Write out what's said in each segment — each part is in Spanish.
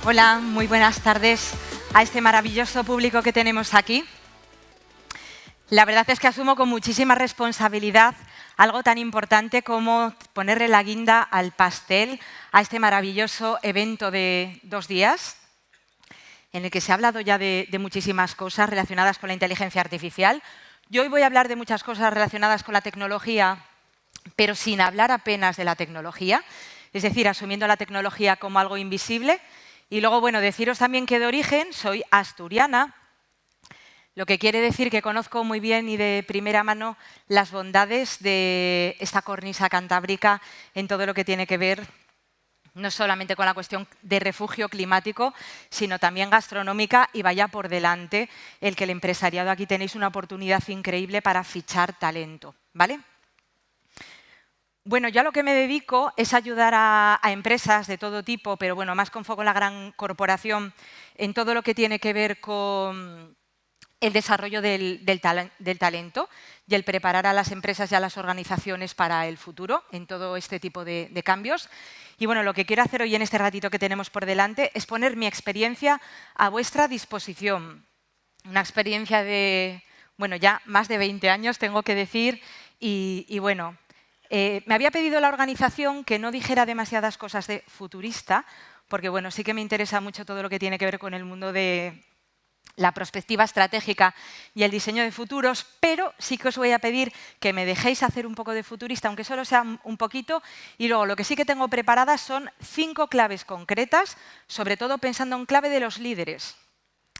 Hola, muy buenas tardes a este maravilloso público que tenemos aquí. La verdad es que asumo con muchísima responsabilidad algo tan importante como ponerle la guinda al pastel a este maravilloso evento de 2 días, en el que se ha hablado ya de muchísimas cosas relacionadas con la inteligencia artificial. Yo hoy voy a hablar de muchas cosas relacionadas con la tecnología, pero sin hablar apenas de la tecnología, es decir, asumiendo la tecnología como algo invisible. Y luego, bueno, deciros también que de origen soy asturiana, lo que quiere decir que conozco muy bien y de primera mano las bondades de esta cornisa cantábrica en todo lo que tiene que ver no solamente con la cuestión de refugio climático, sino también gastronómica, y vaya por delante el que el empresariado aquí tenéis una oportunidad increíble para fichar talento, ¿vale? Bueno, yo a lo que me dedico es ayudar a empresas de todo tipo, pero bueno, más con foco en la gran corporación, en todo lo que tiene que ver con el desarrollo del talento y el preparar a las empresas y a las organizaciones para el futuro en todo este tipo de cambios. Y bueno, lo que quiero hacer hoy en este ratito que tenemos por delante es poner mi experiencia a vuestra disposición. Una experiencia de, bueno, ya más de 20 años, tengo que decir, y bueno, me había pedido la organización que no dijera demasiadas cosas de futurista, porque bueno, sí que me interesa mucho todo lo que tiene que ver con el mundo de la perspectiva estratégica y el diseño de futuros, pero sí que os voy a pedir que me dejéis hacer un poco de futurista, aunque solo sea un poquito, y luego lo que sí que tengo preparadas son 5 claves concretas, sobre todo pensando en clave de los líderes.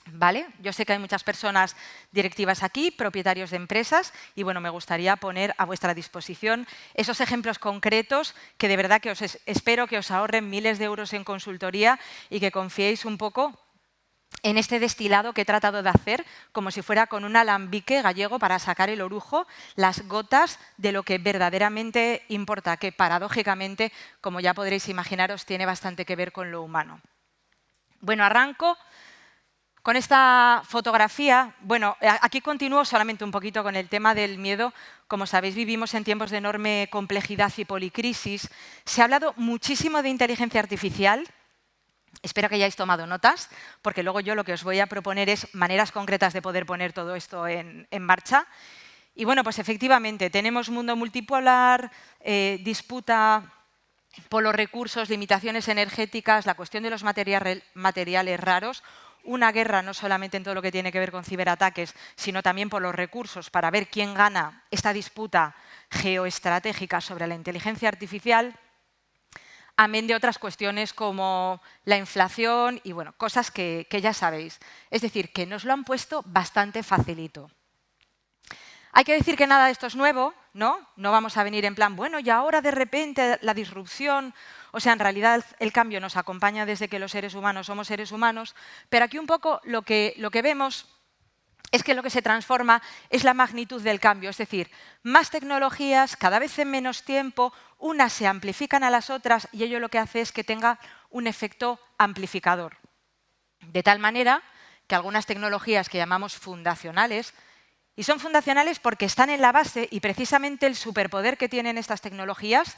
¿Vale? Yo sé que hay muchas personas directivas aquí, propietarios de empresas, y bueno, me gustaría poner a vuestra disposición esos ejemplos concretos que de verdad que espero que os ahorren miles de euros en consultoría y que confiéis un poco en este destilado que he tratado de hacer como si fuera con un alambique gallego para sacar el orujo, las gotas de lo que verdaderamente importa, que paradójicamente, como ya podréis imaginaros, tiene bastante que ver con lo humano. Bueno, arranco con esta fotografía. Bueno, aquí continúo solamente un poquito con el tema del miedo. Como sabéis, vivimos en tiempos de enorme complejidad y policrisis. Se ha hablado muchísimo de inteligencia artificial. Espero que hayáis tomado notas, porque luego yo lo que os voy a proponer es maneras concretas de poder poner todo esto en marcha. Y bueno, pues efectivamente, tenemos mundo multipolar, disputa por los recursos, limitaciones energéticas, la cuestión de los materiales raros, una guerra no solamente en todo lo que tiene que ver con ciberataques, sino también por los recursos para ver quién gana esta disputa geoestratégica sobre la inteligencia artificial, amén de otras cuestiones como la inflación y bueno, cosas que ya sabéis. Es decir, que nos lo han puesto bastante facilito. Hay que decir que nada de esto es nuevo, ¿no? No vamos a venir en plan, bueno, y ahora de repente la disrupción. O sea, en realidad el cambio nos acompaña desde que los seres humanos somos seres humanos, pero aquí un poco lo que vemos es que lo que se transforma es la magnitud del cambio, es decir, más tecnologías, cada vez en menos tiempo, unas se amplifican a las otras y ello lo que hace es que tenga un efecto amplificador. De tal manera que algunas tecnologías que llamamos fundacionales, y son fundacionales porque están en la base y precisamente el superpoder que tienen estas tecnologías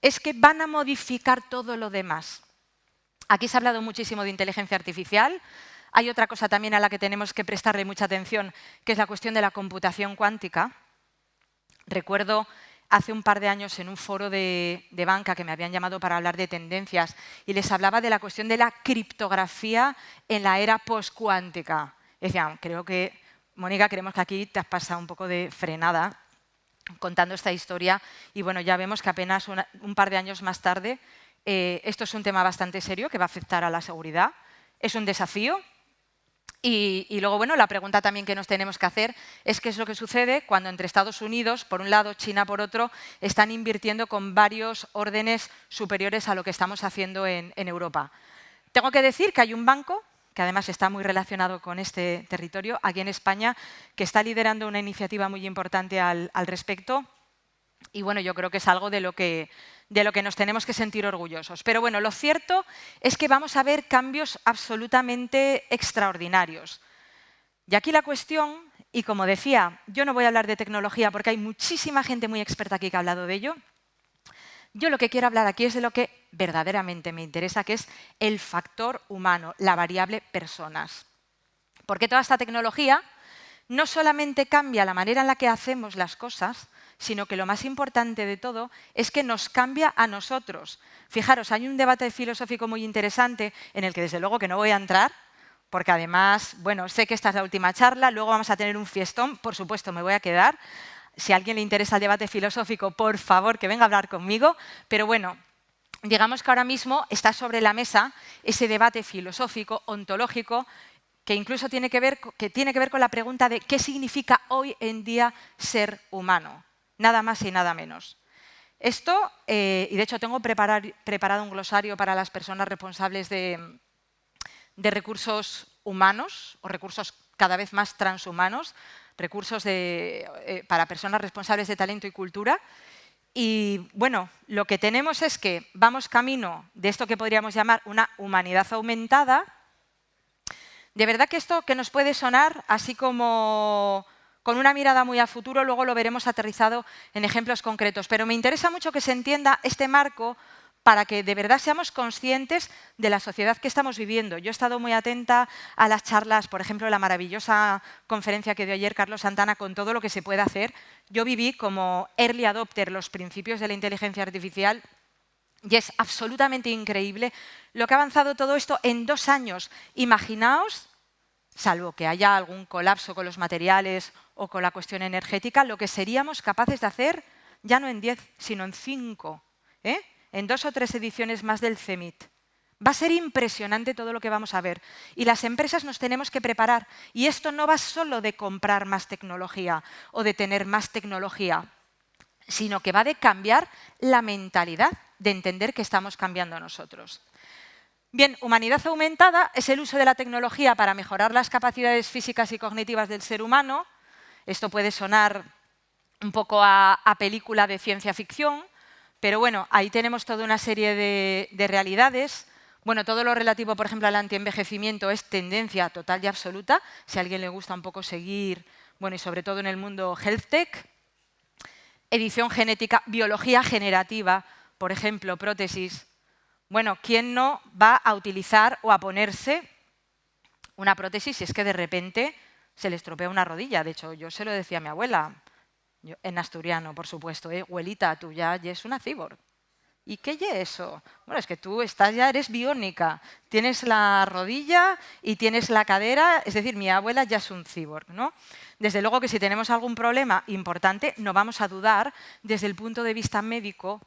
es que van a modificar todo lo demás. Aquí se ha hablado muchísimo de inteligencia artificial. Hay otra cosa también a la que tenemos que prestarle mucha atención, que es la cuestión de la computación cuántica. Recuerdo hace un par de años en un foro de banca que me habían llamado para hablar de tendencias y les hablaba de la cuestión de la criptografía en la era postcuántica. Decían, creo que Mónica, creemos que aquí te has pasado un poco de frenada contando esta historia y bueno, ya vemos que apenas un par de años más tarde esto es un tema bastante serio que va a afectar a la seguridad. Es un desafío y luego, bueno, la pregunta también que nos tenemos que hacer es qué es lo que sucede cuando entre Estados Unidos, por un lado, China, por otro, están invirtiendo con varios órdenes superiores a lo que estamos haciendo en Europa. Tengo que decir que hay un banco que además está muy relacionado con este territorio, aquí en España, que está liderando una iniciativa muy importante al respecto. Y bueno, yo creo que es algo de lo que nos tenemos que sentir orgullosos. Pero bueno, lo cierto es que vamos a ver cambios absolutamente extraordinarios. Y aquí la cuestión, y como decía, yo no voy a hablar de tecnología porque hay muchísima gente muy experta aquí que ha hablado de ello. Yo lo que quiero hablar aquí es de lo que verdaderamente me interesa, que es el factor humano, la variable personas. Porque toda esta tecnología no solamente cambia la manera en la que hacemos las cosas, sino que lo más importante de todo es que nos cambia a nosotros. Fijaros, hay un debate filosófico muy interesante en el que desde luego que no voy a entrar, porque además, bueno, sé que esta es la última charla, luego vamos a tener un fiestón, por supuesto me voy a quedar. Si a alguien le interesa el debate filosófico, por favor, que venga a hablar conmigo. Pero bueno, digamos que ahora mismo está sobre la mesa ese debate filosófico, ontológico, que incluso tiene que ver con la pregunta de qué significa hoy en día ser humano. Nada más y nada menos. Esto, y de hecho tengo preparado un glosario para las personas responsables de recursos humanos o recursos cada vez más transhumanos, recursos para personas responsables de talento y cultura. Y bueno, lo que tenemos es que vamos camino de esto que podríamos llamar una humanidad aumentada. De verdad que esto que nos puede sonar así como con una mirada muy a futuro, luego lo veremos aterrizado en ejemplos concretos. Pero me interesa mucho que se entienda este marco para que de verdad seamos conscientes de la sociedad que estamos viviendo. Yo he estado muy atenta a las charlas, por ejemplo, la maravillosa conferencia que dio ayer Carlos Santana con todo lo que se puede hacer. Yo viví como early adopter los principios de la inteligencia artificial y es absolutamente increíble lo que ha avanzado todo esto en 2 años. Imaginaos, salvo que haya algún colapso con los materiales o con la cuestión energética, lo que seríamos capaces de hacer ya no en 10, sino en 5, en 2 o 3 ediciones más del CEMIT. Va a ser impresionante todo lo que vamos a ver. Y las empresas nos tenemos que preparar. Y esto no va solo de comprar más tecnología o de tener más tecnología, sino que va de cambiar la mentalidad, de entender que estamos cambiando nosotros. Bien, humanidad aumentada es el uso de la tecnología para mejorar las capacidades físicas y cognitivas del ser humano. Esto puede sonar un poco a película de ciencia ficción, pero bueno, ahí tenemos toda una serie de realidades. Bueno, todo lo relativo, por ejemplo, al antienvejecimiento es tendencia total y absoluta. Si a alguien le gusta un poco seguir, bueno, y sobre todo en el mundo health tech. Edición genética, biología generativa, por ejemplo, prótesis. Bueno, ¿quién no va a utilizar o a ponerse una prótesis si es que de repente se le estropea una rodilla? De hecho, yo se lo decía a mi abuela, en asturiano, por supuesto, abuelita, tú ya eres una cyborg. ¿Y qué es eso? Bueno, es que tú ya eres biónica, tienes la rodilla y tienes la cadera, es decir, mi abuela ya es un cyborg, ¿no? Desde luego que si tenemos algún problema importante, no vamos a dudar desde el punto de vista médico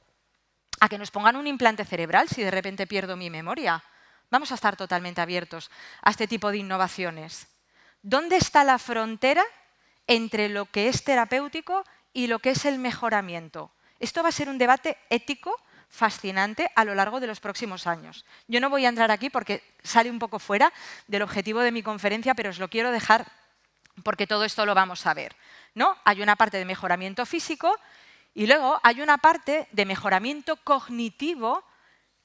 a que nos pongan un implante cerebral si de repente pierdo mi memoria. Vamos a estar totalmente abiertos a este tipo de innovaciones. ¿Dónde está la frontera entre lo que es terapéutico y lo que es el mejoramiento? Esto va a ser un debate ético fascinante a lo largo de los próximos años. Yo no voy a entrar aquí porque sale un poco fuera del objetivo de mi conferencia, pero os lo quiero dejar porque todo esto lo vamos a ver, ¿no? Hay una parte de mejoramiento físico y luego hay una parte de mejoramiento cognitivo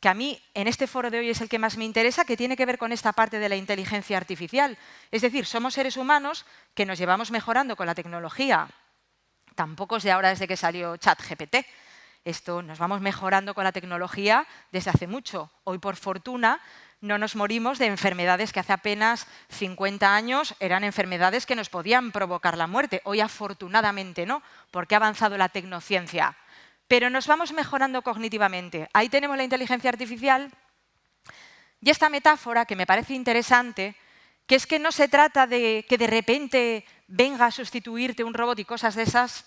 que a mí en este foro de hoy es el que más me interesa, que tiene que ver con esta parte de la inteligencia artificial. Es decir, somos seres humanos que nos llevamos mejorando con la tecnología. Tampoco es de ahora desde que salió ChatGPT. Esto nos vamos mejorando con la tecnología desde hace mucho. Hoy, por fortuna, no nos morimos de enfermedades que hace apenas 50 años eran enfermedades que nos podían provocar la muerte. Hoy, afortunadamente, no, porque ha avanzado la tecnociencia. Pero nos vamos mejorando cognitivamente. Ahí tenemos la inteligencia artificial y esta metáfora que me parece interesante, que es que no se trata de que de repente venga a sustituirte un robot y cosas de esas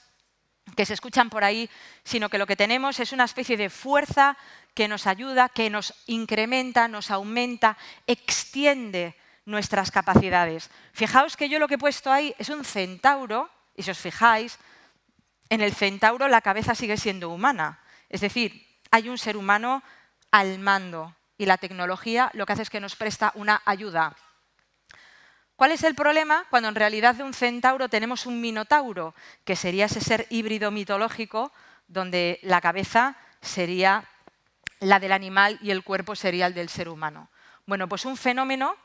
que se escuchan por ahí, sino que lo que tenemos es una especie de fuerza que nos ayuda, que nos incrementa, nos aumenta, extiende nuestras capacidades. Fijaos que yo lo que he puesto ahí es un centauro, y si os fijáis, en el centauro la cabeza sigue siendo humana. Es decir, hay un ser humano al mando y la tecnología lo que hace es que nos presta una ayuda. ¿Cuál es el problema? Cuando en realidad de un centauro tenemos un minotauro, que sería ese ser híbrido mitológico, donde la cabeza sería la del animal y el cuerpo sería el del ser humano. Bueno, pues un fenómeno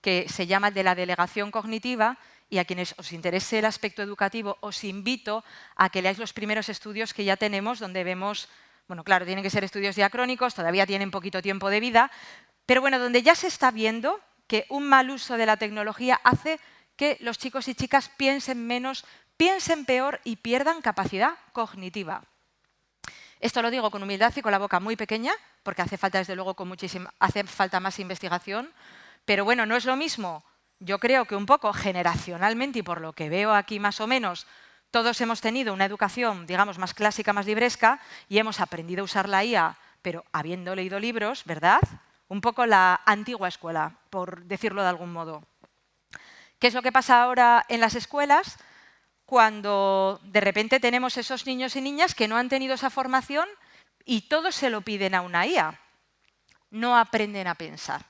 que se llama el de la delegación cognitiva, y a quienes os interese el aspecto educativo os invito a que leáis los primeros estudios que ya tenemos, donde vemos Bueno, claro, tienen que ser estudios diacrónicos, todavía tienen poquito tiempo de vida, pero bueno, donde ya se está viendo que un mal uso de la tecnología hace que los chicos y chicas piensen menos, piensen peor y pierdan capacidad cognitiva. Esto lo digo con humildad y con la boca muy pequeña, porque hace falta, desde luego, hace falta más investigación, pero bueno, no es lo mismo. Yo creo que un poco generacionalmente, y por lo que veo aquí más o menos, todos hemos tenido una educación, digamos, más clásica, más libresca, y hemos aprendido a usar la IA, pero habiendo leído libros, ¿verdad? Un poco la antigua escuela, por decirlo de algún modo. ¿Qué es lo que pasa ahora en las escuelas? Cuando de repente tenemos esos niños y niñas que no han tenido esa formación y todos se lo piden a una IA. No aprenden a pensar.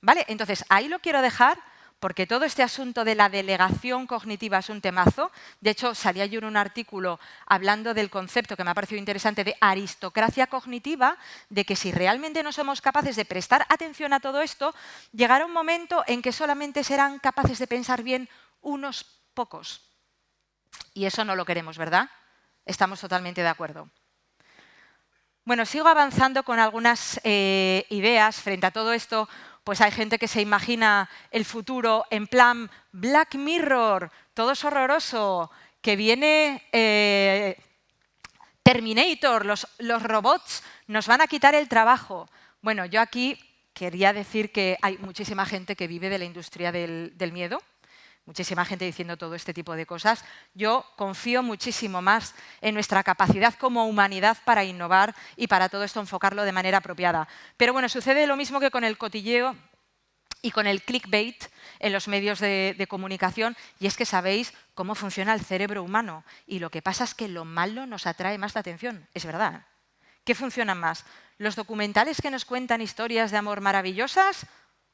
¿Vale? Entonces, ahí lo quiero dejar porque todo este asunto de la delegación cognitiva es un temazo. De hecho, salía yo en un artículo hablando del concepto que me ha parecido interesante de aristocracia cognitiva, de que si realmente no somos capaces de prestar atención a todo esto, llegará un momento en que solamente serán capaces de pensar bien unos pocos. Y eso no lo queremos, ¿verdad? Estamos totalmente de acuerdo. Bueno, sigo avanzando con algunas ideas frente a todo esto. Pues hay gente que se imagina el futuro en plan Black Mirror, todo es horroroso, que viene Terminator, los robots nos van a quitar el trabajo. Bueno, yo aquí quería decir que hay muchísima gente que vive de la industria del miedo, muchísima gente diciendo todo este tipo de cosas. Yo confío muchísimo más en nuestra capacidad como humanidad para innovar y para todo esto enfocarlo de manera apropiada. Pero bueno, sucede lo mismo que con el cotilleo y con el clickbait en los medios de comunicación, y es que sabéis cómo funciona el cerebro humano. Y lo que pasa es que lo malo nos atrae más la atención, es verdad. ¿Qué funciona más? ¿Los documentales que nos cuentan historias de amor maravillosas?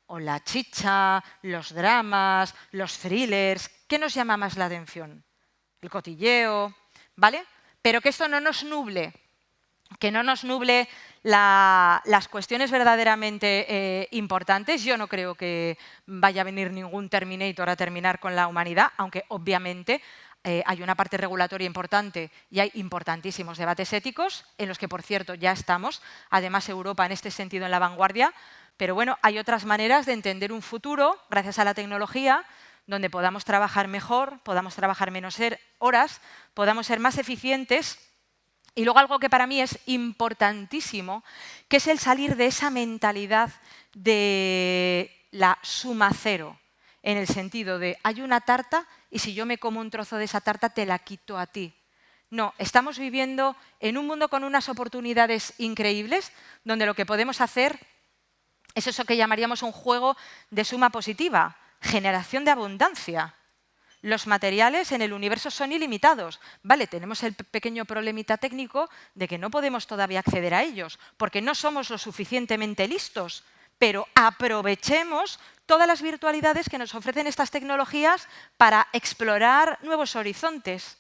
¿O la chicha, los dramas, los thrillers? ¿Qué nos llama más la atención? El cotilleo, ¿vale? Pero que esto no nos nuble, que no nos nuble las cuestiones verdaderamente importantes. Yo no creo que vaya a venir ningún Terminator a terminar con la humanidad, aunque obviamente hay una parte regulatoria importante y hay importantísimos debates éticos, en los que, por cierto, ya estamos. Además, Europa en este sentido en la vanguardia. Pero bueno, hay otras maneras de entender un futuro, gracias a la tecnología, donde podamos trabajar mejor, podamos trabajar menos horas, podamos ser más eficientes. Y luego algo que para mí es importantísimo, que es el salir de esa mentalidad de la suma cero, en el sentido de hay una tarta y si yo me como un trozo de esa tarta te la quito a ti. No, estamos viviendo en un mundo con unas oportunidades increíbles, donde lo que podemos hacer es eso que llamaríamos un juego de suma positiva, generación de abundancia. Los materiales en el universo son ilimitados. Vale, tenemos el pequeño problemita técnico de que no podemos todavía acceder a ellos, porque no somos lo suficientemente listos, pero aprovechemos todas las virtualidades que nos ofrecen estas tecnologías para explorar nuevos horizontes.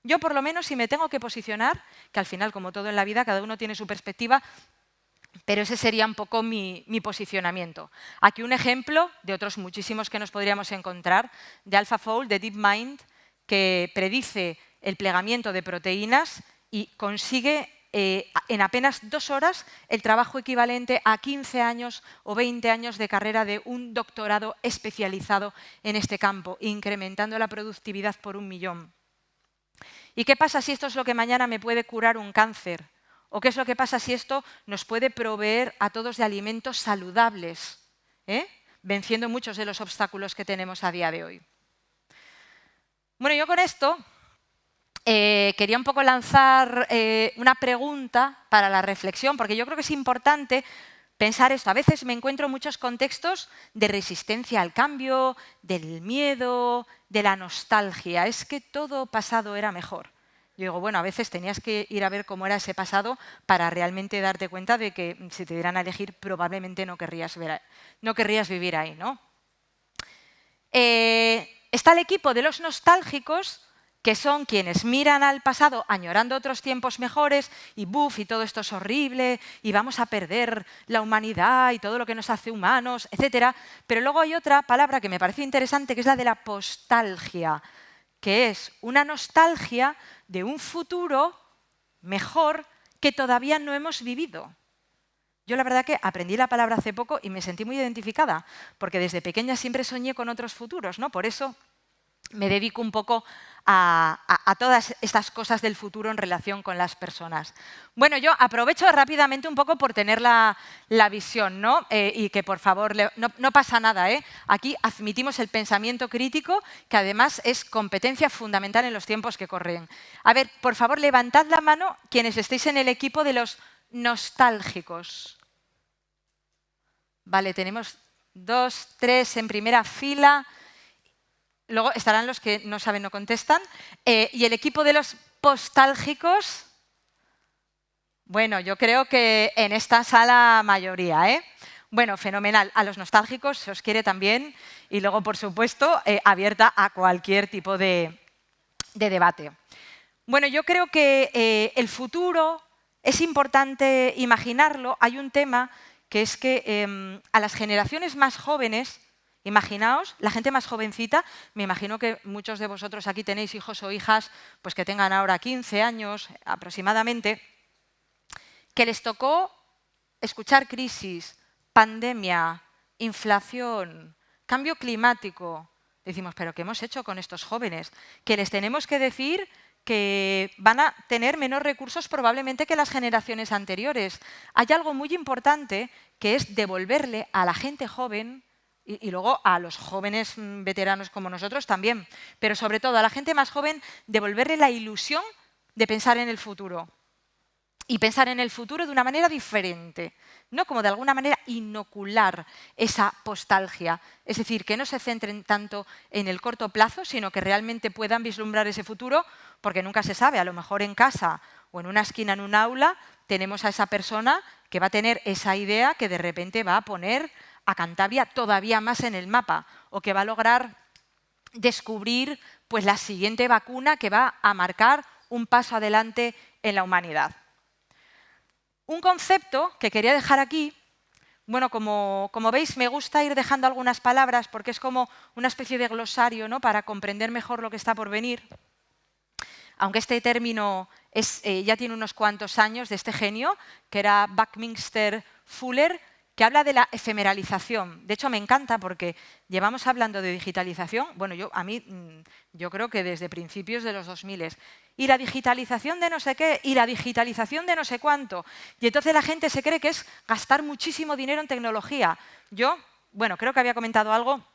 Yo, por lo menos, si me tengo que posicionar, que al final, como todo en la vida, cada uno tiene su perspectiva, pero ese sería un poco mi posicionamiento. Aquí un ejemplo de otros muchísimos que nos podríamos encontrar, de AlphaFold, de DeepMind, que predice el plegamiento de proteínas y consigue en apenas 2 horas el trabajo equivalente a 15 años o 20 años de carrera de un doctorado especializado en este campo, incrementando la productividad por 1.000.000. ¿Y qué pasa si esto es lo que mañana me puede curar un cáncer? ¿O qué es lo que pasa si esto nos puede proveer a todos de alimentos saludables, venciendo muchos de los obstáculos que tenemos a día de hoy? Bueno, yo con esto quería un poco lanzar una pregunta para la reflexión, porque yo creo que es importante pensar esto. A veces me encuentro en muchos contextos de resistencia al cambio, del miedo, de la nostalgia. Es que todo pasado era mejor. Yo digo, bueno, a veces tenías que ir a ver cómo era ese pasado para realmente darte cuenta de que si te dieran a elegir probablemente no querrías vivir ahí, ¿no? Está el equipo de los nostálgicos, que son quienes miran al pasado añorando otros tiempos mejores y ¡buf! Y todo esto es horrible y vamos a perder la humanidad y todo lo que nos hace humanos, etc. Pero luego hay otra palabra que me parece interesante, que es la de la postalgia, que es una nostalgia de un futuro mejor que todavía no hemos vivido. Yo la verdad que aprendí la palabra hace poco y me sentí muy identificada, porque desde pequeña siempre soñé con otros futuros, ¿no? Por eso me dedico un poco a todas estas cosas del futuro en relación con las personas. Bueno, yo aprovecho rápidamente un poco por tener la visión, ¿no? Y que, por favor, no pasa nada, ¿eh? Aquí admitimos el pensamiento crítico, que además es competencia fundamental en los tiempos que corren. A ver, por favor, levantad la mano quienes estéis en el equipo de los nostálgicos. Vale, tenemos 2, 3 en primera fila. Luego estarán los que no saben, no contestan. Y el equipo de los postálgicos, bueno, yo creo que en esta sala mayoría, ¿eh? Bueno, fenomenal. A los nostálgicos se os quiere también. Y luego, por supuesto, abierta a cualquier tipo de debate. Bueno, yo creo que el futuro es importante imaginarlo. Hay un tema que es que a las generaciones más jóvenes, imaginaos, la gente más jovencita, me imagino que muchos de vosotros aquí tenéis hijos o hijas pues que tengan ahora 15 años aproximadamente, que les tocó escuchar crisis, pandemia, inflación, cambio climático. Decimos, ¿pero qué hemos hecho con estos jóvenes? Que les tenemos que decir que van a tener menos recursos probablemente que las generaciones anteriores. Hay algo muy importante que es devolverle a la gente joven y luego a los jóvenes veteranos como nosotros también, pero sobre todo a la gente más joven, devolverle la ilusión de pensar en el futuro. Y pensar en el futuro de una manera diferente, no como de alguna manera inocular esa postalgia. Es decir, que no se centren tanto en el corto plazo, sino que realmente puedan vislumbrar ese futuro, porque nunca se sabe, a lo mejor en casa o en una esquina, en un aula, tenemos a esa persona que va a tener esa idea que de repente va a poner a Cantabria todavía más en el mapa o que va a lograr descubrir pues, la siguiente vacuna que va a marcar un paso adelante en la humanidad. Un concepto que quería dejar aquí, bueno, como veis, me gusta ir dejando algunas palabras porque es como una especie de glosario, ¿no? Para comprender mejor lo que está por venir. Aunque este término ya tiene unos cuantos años de este genio, que era Buckminster Fuller, que habla de la efemeralización. De hecho, me encanta porque llevamos hablando de digitalización, bueno, yo creo que desde principios de los 2000. Y la digitalización de no sé qué, y la digitalización de no sé cuánto. Y entonces la gente se cree que es gastar muchísimo dinero en tecnología. Yo, bueno, creo que había comentado algo.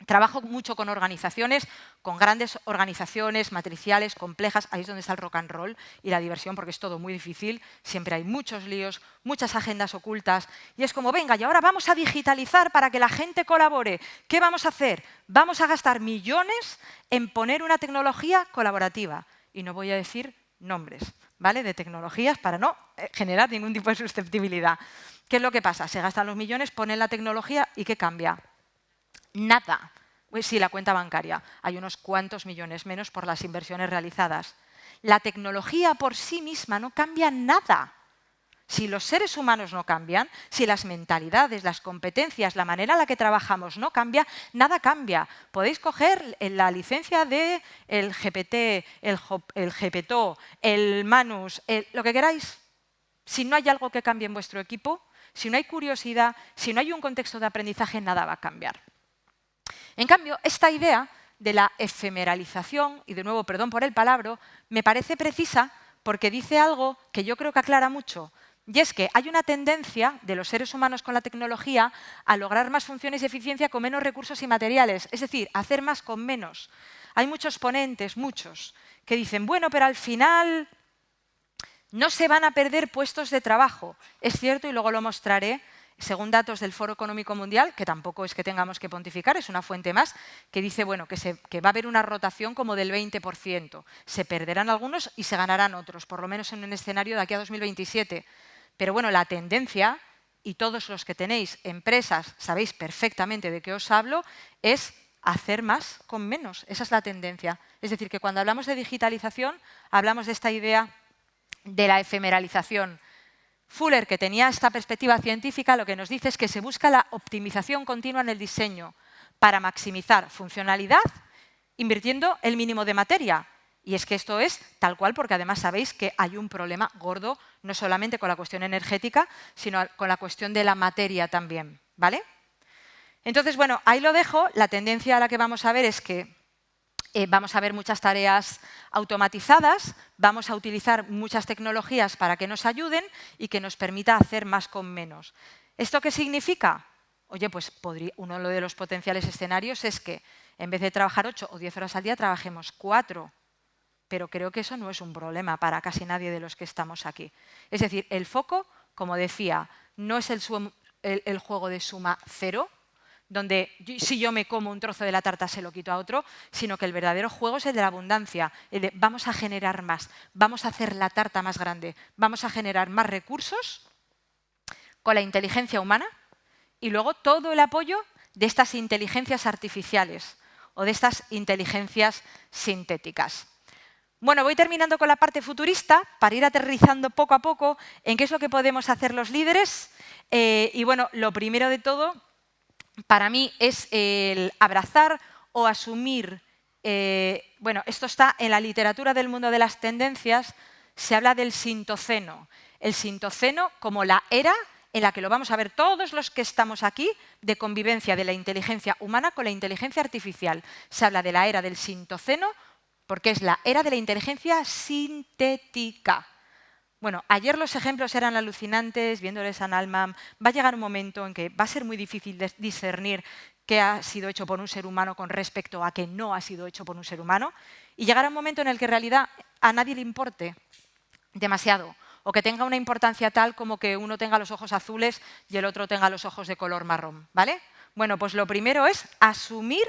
Trabajo mucho con organizaciones, con grandes organizaciones matriciales, complejas. Ahí es donde está el rock and roll y la diversión, porque es todo muy difícil. Siempre hay muchos líos, muchas agendas ocultas. Y es como, venga, y ahora vamos a digitalizar para que la gente colabore. ¿Qué vamos a hacer? Vamos a gastar millones en poner una tecnología colaborativa. Y no voy a decir nombres, ¿vale? De tecnologías para no generar ningún tipo de susceptibilidad. ¿Qué es lo que pasa? Se gastan los millones, ponen la tecnología y ¿qué cambia? Nada. Pues sí, la cuenta bancaria. Hay unos cuantos millones menos por las inversiones realizadas. La tecnología por sí misma no cambia nada. Si los seres humanos no cambian, si las mentalidades, las competencias, la manera en la que trabajamos no cambia, nada cambia. Podéis coger la licencia del GPT, el GPT-O, el Manus, lo que queráis. Si no hay algo que cambie en vuestro equipo, si no hay curiosidad, si no hay un contexto de aprendizaje, nada va a cambiar. En cambio, esta idea de la efemeralización, y de nuevo, perdón por el palabra, me parece precisa porque dice algo que yo creo que aclara mucho. Y es que hay una tendencia de los seres humanos con la tecnología a lograr más funciones y eficiencia con menos recursos y materiales, es decir, hacer más con menos. Hay muchos ponentes, muchos, que dicen, bueno, pero al final no se van a perder puestos de trabajo. Es cierto, y luego lo mostraré, según datos del Foro Económico Mundial, que tampoco es que tengamos que pontificar, es una fuente más, que dice bueno, que va a haber una rotación como del 20%. Se perderán algunos y se ganarán otros, por lo menos en un escenario de aquí a 2027. Pero bueno, la tendencia, y todos los que tenéis empresas sabéis perfectamente de qué os hablo, es hacer más con menos. Esa es la tendencia. Es decir, que cuando hablamos de digitalización, hablamos de esta idea de la efemeralización. Fuller, que tenía esta perspectiva científica, lo que nos dice es que se busca la optimización continua en el diseño para maximizar funcionalidad invirtiendo el mínimo de materia. Y es que esto es tal cual, porque además sabéis que hay un problema gordo, no solamente con la cuestión energética, sino con la cuestión de la materia también, ¿vale? Entonces, bueno, ahí lo dejo. La tendencia a la que vamos a ver es que vamos a ver muchas tareas automatizadas, vamos a utilizar muchas tecnologías para que nos ayuden y que nos permita hacer más con menos. ¿Esto qué significa? Oye, pues uno de los potenciales escenarios es que en vez de trabajar 8 o 10 horas al día, trabajemos 4. Pero creo que eso no es un problema para casi nadie de los que estamos aquí. Es decir, el foco, como decía, no es el juego de suma cero, donde si yo me como un trozo de la tarta se lo quito a otro, sino que el verdadero juego es el de la abundancia, el de vamos a generar más, vamos a hacer la tarta más grande, vamos a generar más recursos con la inteligencia humana y luego todo el apoyo de estas inteligencias artificiales o de estas inteligencias sintéticas. Bueno, voy terminando con la parte futurista para ir aterrizando poco a poco en qué es lo que podemos hacer los líderes. Y bueno, lo primero de todo, para mí, es el abrazar o asumir. Bueno, esto está en la literatura del mundo de las tendencias, se habla del sintoceno. El sintoceno como la era en la que lo vamos a ver todos los que estamos aquí, de convivencia de la inteligencia humana con la inteligencia artificial. Se habla de la era del sintoceno, porque es la era de la inteligencia sintética. Bueno, ayer los ejemplos eran alucinantes, viéndoles a Nalman. Va a llegar un momento en que va a ser muy difícil discernir qué ha sido hecho por un ser humano con respecto a qué no ha sido hecho por un ser humano. Y llegará un momento en el que en realidad a nadie le importe demasiado, o que tenga una importancia tal como que uno tenga los ojos azules y el otro tenga los ojos de color marrón, ¿vale? Bueno, pues lo primero es asumir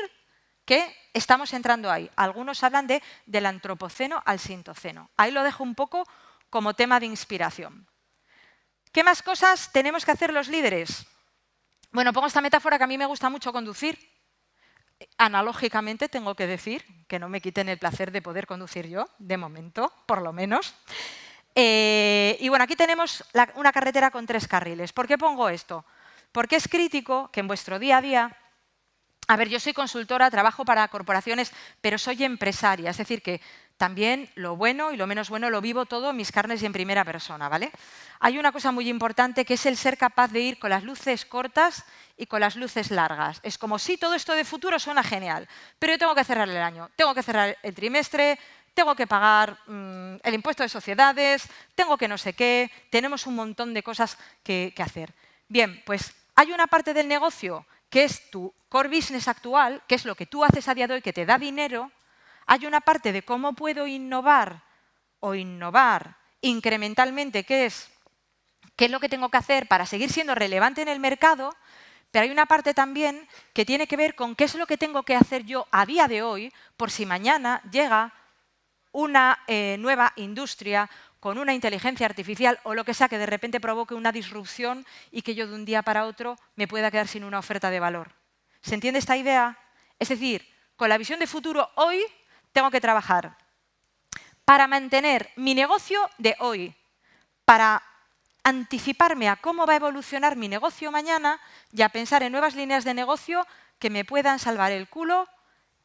que estamos entrando ahí. Algunos hablan del antropoceno al sintoceno. Ahí lo dejo un poco como tema de inspiración. ¿Qué más cosas tenemos que hacer los líderes? Bueno, pongo esta metáfora que a mí me gusta mucho conducir. Analógicamente tengo que decir que no me quiten el placer de poder conducir yo, de momento, por lo menos. Y bueno, aquí tenemos una carretera con 3 carriles. ¿Por qué pongo esto? Porque es crítico que en vuestro día a día... A ver, yo soy consultora, trabajo para corporaciones, pero soy empresaria. Es decir, que también lo bueno y lo menos bueno lo vivo todo en mis carnes y en primera persona, ¿vale? Hay una cosa muy importante que es el ser capaz de ir con las luces cortas y con las luces largas. Es como si todo esto de futuro suena genial, pero yo tengo que cerrar el año, tengo que cerrar el trimestre, tengo que pagar el impuesto de sociedades, tengo que no sé qué, tenemos un montón de cosas que hacer. Bien, pues hay una parte del negocio que es tu core business actual, que es lo que tú haces a día de hoy, que te da dinero. Hay una parte de cómo puedo innovar o innovar incrementalmente, que es qué es lo que tengo que hacer para seguir siendo relevante en el mercado, pero hay una parte también que tiene que ver con qué es lo que tengo que hacer yo a día de hoy por si mañana llega una nueva industria con una inteligencia artificial o lo que sea que de repente provoque una disrupción y que yo de un día para otro me pueda quedar sin una oferta de valor. ¿Se entiende esta idea? Es decir, con la visión de futuro hoy tengo que trabajar para mantener mi negocio de hoy, para anticiparme a cómo va a evolucionar mi negocio mañana y a pensar en nuevas líneas de negocio que me puedan salvar el culo,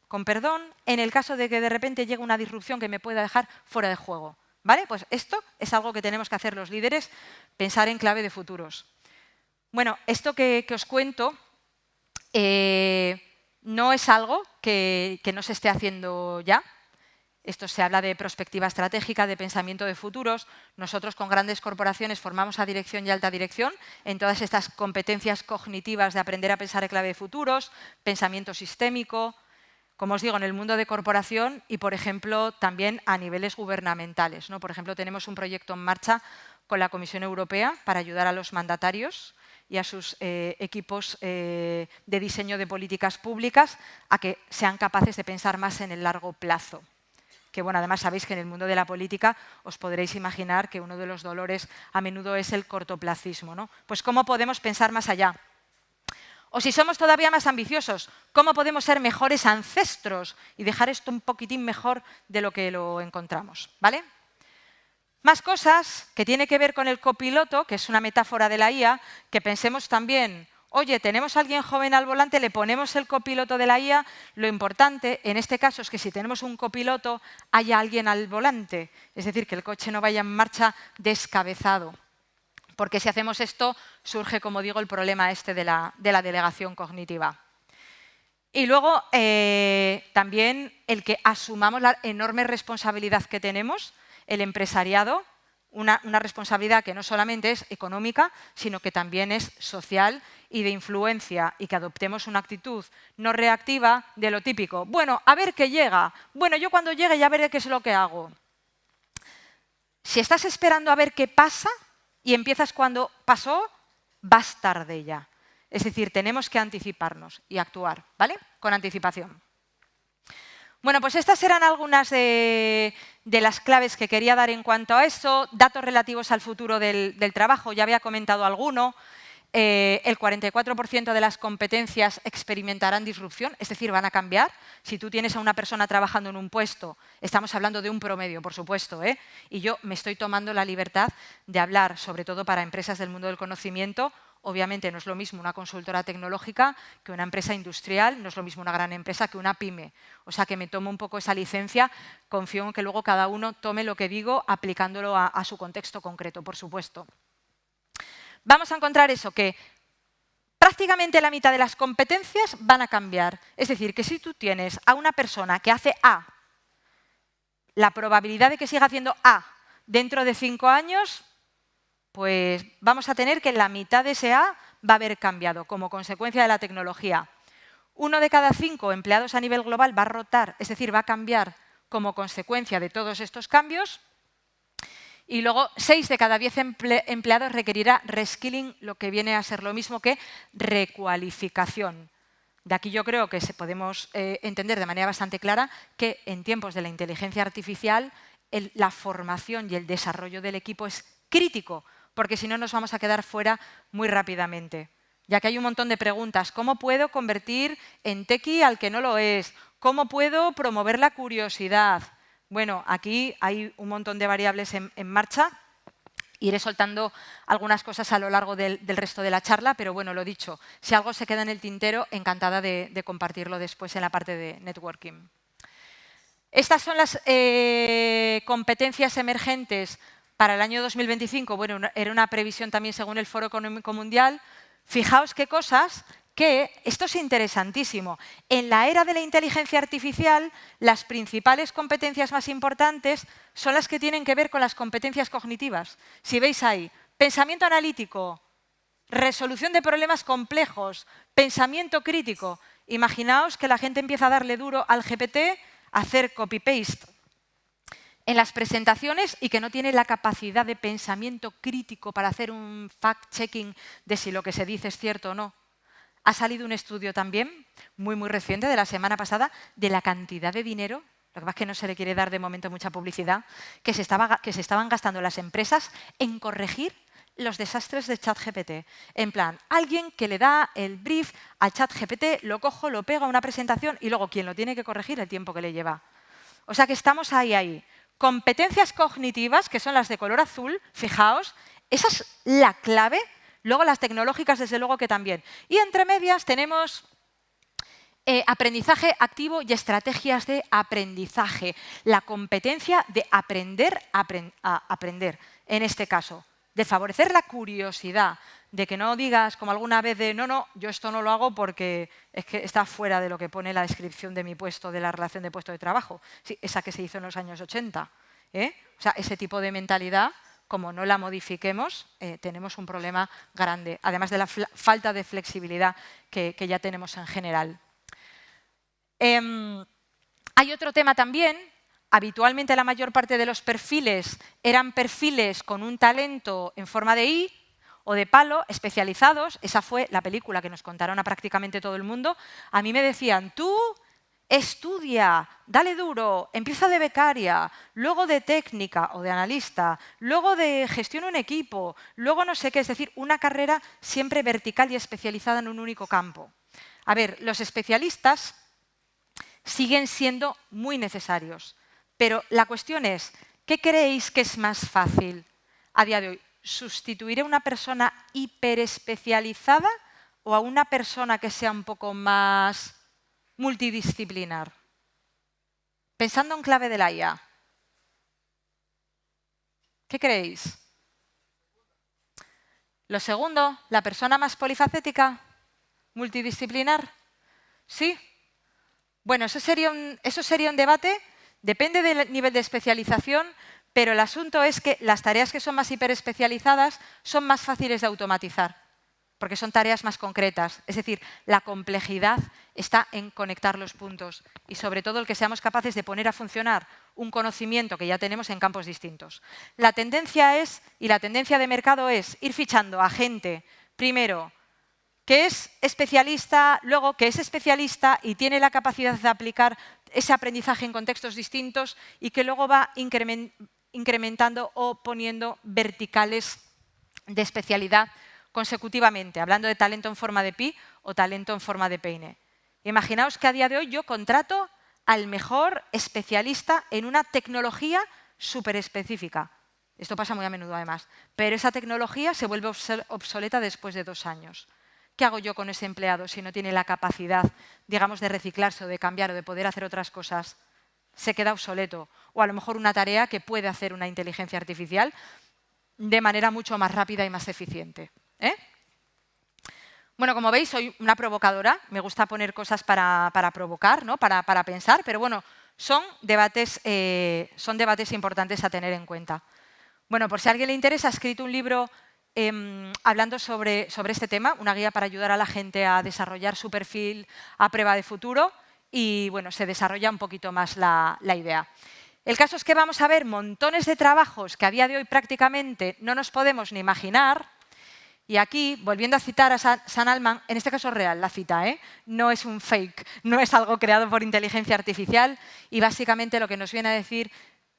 con perdón, en el caso de que de repente llegue una disrupción que me pueda dejar fuera de juego. ¿Vale? Pues esto es algo que tenemos que hacer los líderes, pensar en clave de futuros. Bueno, esto que os cuento no es algo que no se esté haciendo ya. Esto se habla de perspectiva estratégica, de pensamiento de futuros. Nosotros con grandes corporaciones formamos a dirección y alta dirección en todas estas competencias cognitivas de aprender a pensar en clave de futuros, pensamiento sistémico, como os digo, en el mundo de corporación y, por ejemplo, también a niveles gubernamentales, ¿no? Por ejemplo, tenemos un proyecto en marcha con la Comisión Europea para ayudar a los mandatarios y a sus equipos de diseño de políticas públicas a que sean capaces de pensar más en el largo plazo. Que, bueno, además sabéis que en el mundo de la política os podréis imaginar que uno de los dolores a menudo es el cortoplacismo, ¿no? Pues, ¿cómo podemos pensar más allá? O si somos todavía más ambiciosos, ¿cómo podemos ser mejores ancestros y dejar esto un poquitín mejor de lo que lo encontramos? ¿Vale? Más cosas que tienen que ver con el copiloto, que es una metáfora de la IA, que pensemos también Oye, tenemos a alguien joven al volante, le ponemos el copiloto de la IA. Lo importante en este caso es que si tenemos un copiloto, haya alguien al volante. Es decir, que el coche no vaya en marcha descabezado. Porque si hacemos esto, surge, como digo, el problema este de la delegación cognitiva. Y luego, también el que asumamos la enorme responsabilidad que tenemos, el empresariado, una responsabilidad que no solamente es económica, sino que también es social y de influencia, y que adoptemos una actitud no reactiva de lo típico. Bueno, a ver qué llega. Bueno, yo cuando llegue ya veré qué es lo que hago. Si estás esperando a ver qué pasa y empiezas cuando pasó, vas tarde ya. Es decir, tenemos que anticiparnos y actuar, ¿vale? Con anticipación. Bueno, pues estas eran algunas de las claves que quería dar en cuanto a eso. Datos relativos al futuro del trabajo, ya había comentado alguno. El 44% de las competencias experimentarán disrupción, es decir, van a cambiar. Si tú tienes a una persona trabajando en un puesto, estamos hablando de un promedio, por supuesto, y yo me estoy tomando la libertad de hablar, sobre todo para empresas del mundo del conocimiento. Obviamente no es lo mismo una consultora tecnológica que una empresa industrial, no es lo mismo una gran empresa que una pyme. O sea que me tomo un poco esa licencia, confío en que luego cada uno tome lo que digo aplicándolo a su contexto concreto, por supuesto. Vamos a encontrar eso, que prácticamente la mitad de las competencias van a cambiar. Es decir, que si tú tienes a una persona que hace A, la probabilidad de que siga haciendo A dentro de 5 años, pues vamos a tener que la mitad de ese A va a haber cambiado como consecuencia de la tecnología. 1 de cada 5 empleados a nivel global va a rotar, es decir, va a cambiar como consecuencia de todos estos cambios. Y luego 6 de cada 10 empleados requerirá reskilling, lo que viene a ser lo mismo que recualificación. De aquí yo creo que podemos entender de manera bastante clara que en tiempos de la inteligencia artificial la formación y el desarrollo del equipo es crítico, porque si no nos vamos a quedar fuera muy rápidamente. Ya que hay un montón de preguntas. ¿Cómo puedo convertir en tequi al que no lo es? ¿Cómo puedo promover la curiosidad? Bueno, aquí hay un montón de variables en marcha. Iré soltando algunas cosas a lo largo del resto de la charla, pero bueno, lo dicho, si algo se queda en el tintero, encantada de compartirlo después en la parte de networking. Estas son las competencias emergentes para el año 2025. Bueno, era una previsión también según el Foro Económico Mundial. Fijaos qué cosas que, esto es interesantísimo, en la era de la inteligencia artificial, las principales competencias más importantes son las que tienen que ver con las competencias cognitivas. Si veis ahí, pensamiento analítico, resolución de problemas complejos, pensamiento crítico. Imaginaos que la gente empieza a darle duro al GPT, a hacer copy-paste en las presentaciones y que no tiene la capacidad de pensamiento crítico para hacer un fact-checking de si lo que se dice es cierto o no. Ha salido un estudio también, muy reciente, de la semana pasada, de la cantidad de dinero, lo que pasa es que no se le quiere dar de momento mucha publicidad, que se estaban gastando las empresas en corregir los desastres de ChatGPT. En plan, alguien que le da el brief al ChatGPT, lo cojo, lo pego a una presentación y luego quien lo tiene que corregir, el tiempo que le lleva. O sea que estamos ahí. Competencias cognitivas, que son las de color azul, fijaos, esa es la clave. Luego las tecnológicas, desde luego que también. Y entre medias tenemos aprendizaje activo y estrategias de aprendizaje. La competencia de aprender a aprender, en este caso. De favorecer la curiosidad, de que no digas como alguna vez de no, yo esto no lo hago porque es que está fuera de lo que pone la descripción de mi puesto, de la relación de puesto de trabajo. Sí, esa que se hizo en los años 80. O sea, ese tipo de mentalidad, como no la modifiquemos, tenemos un problema grande, además de la falta de flexibilidad que ya tenemos en general. Hay otro tema también. Habitualmente la mayor parte de los perfiles eran perfiles con un talento en forma de I o de palo, especializados. Esa fue la película que nos contaron a prácticamente todo el mundo. A mí me decían, tú estudia, dale duro, empieza de becaria, luego de técnica o de analista, luego de gestión un equipo, luego no sé qué, es decir, una carrera siempre vertical y especializada en un único campo. A ver, los especialistas siguen siendo muy necesarios, pero la cuestión es, ¿qué creéis que es más fácil a día de hoy? ¿Sustituir a una persona hiperespecializada o a una persona que sea un poco más multidisciplinar? Pensando en clave de la IA. ¿Qué creéis? Lo segundo, la persona más polifacética, multidisciplinar. ¿Sí? Bueno, eso sería un debate, depende del nivel de especialización, pero el asunto es que las tareas que son más hiperespecializadas son más fáciles de automatizar, porque son tareas más concretas. Es decir, la complejidad está en conectar los puntos y sobre todo el que seamos capaces de poner a funcionar un conocimiento que ya tenemos en campos distintos. La tendencia es, y la tendencia de mercado es, ir fichando a gente, primero, que es especialista, luego que es especialista y tiene la capacidad de aplicar ese aprendizaje en contextos distintos y que luego va incrementando o poniendo verticales de especialidad consecutivamente, hablando de talento en forma de pi o talento en forma de peine. Imaginaos que a día de hoy yo contrato al mejor especialista en una tecnología súper específica. Esto pasa muy a menudo además, pero esa tecnología se vuelve obsoleta después de 2 años. ¿Qué hago yo con ese empleado si no tiene la capacidad, digamos, de reciclarse o de cambiar o de poder hacer otras cosas? Se queda obsoleto. O a lo mejor una tarea que puede hacer una inteligencia artificial de manera mucho más rápida y más eficiente. Bueno, como veis, soy una provocadora. Me gusta poner cosas para provocar, ¿no? para pensar, pero bueno, son debates importantes a tener en cuenta. Bueno, por si a alguien le interesa, he escrito un libro hablando sobre este tema, una guía para ayudar a la gente a desarrollar su perfil a prueba de futuro y bueno, se desarrolla un poquito más la idea. El caso es que vamos a ver montones de trabajos que a día de hoy prácticamente no nos podemos ni imaginar. Y aquí, volviendo a citar a Sam Altman, en este caso es real la cita, no es un fake, no es algo creado por inteligencia artificial y básicamente lo que nos viene a decir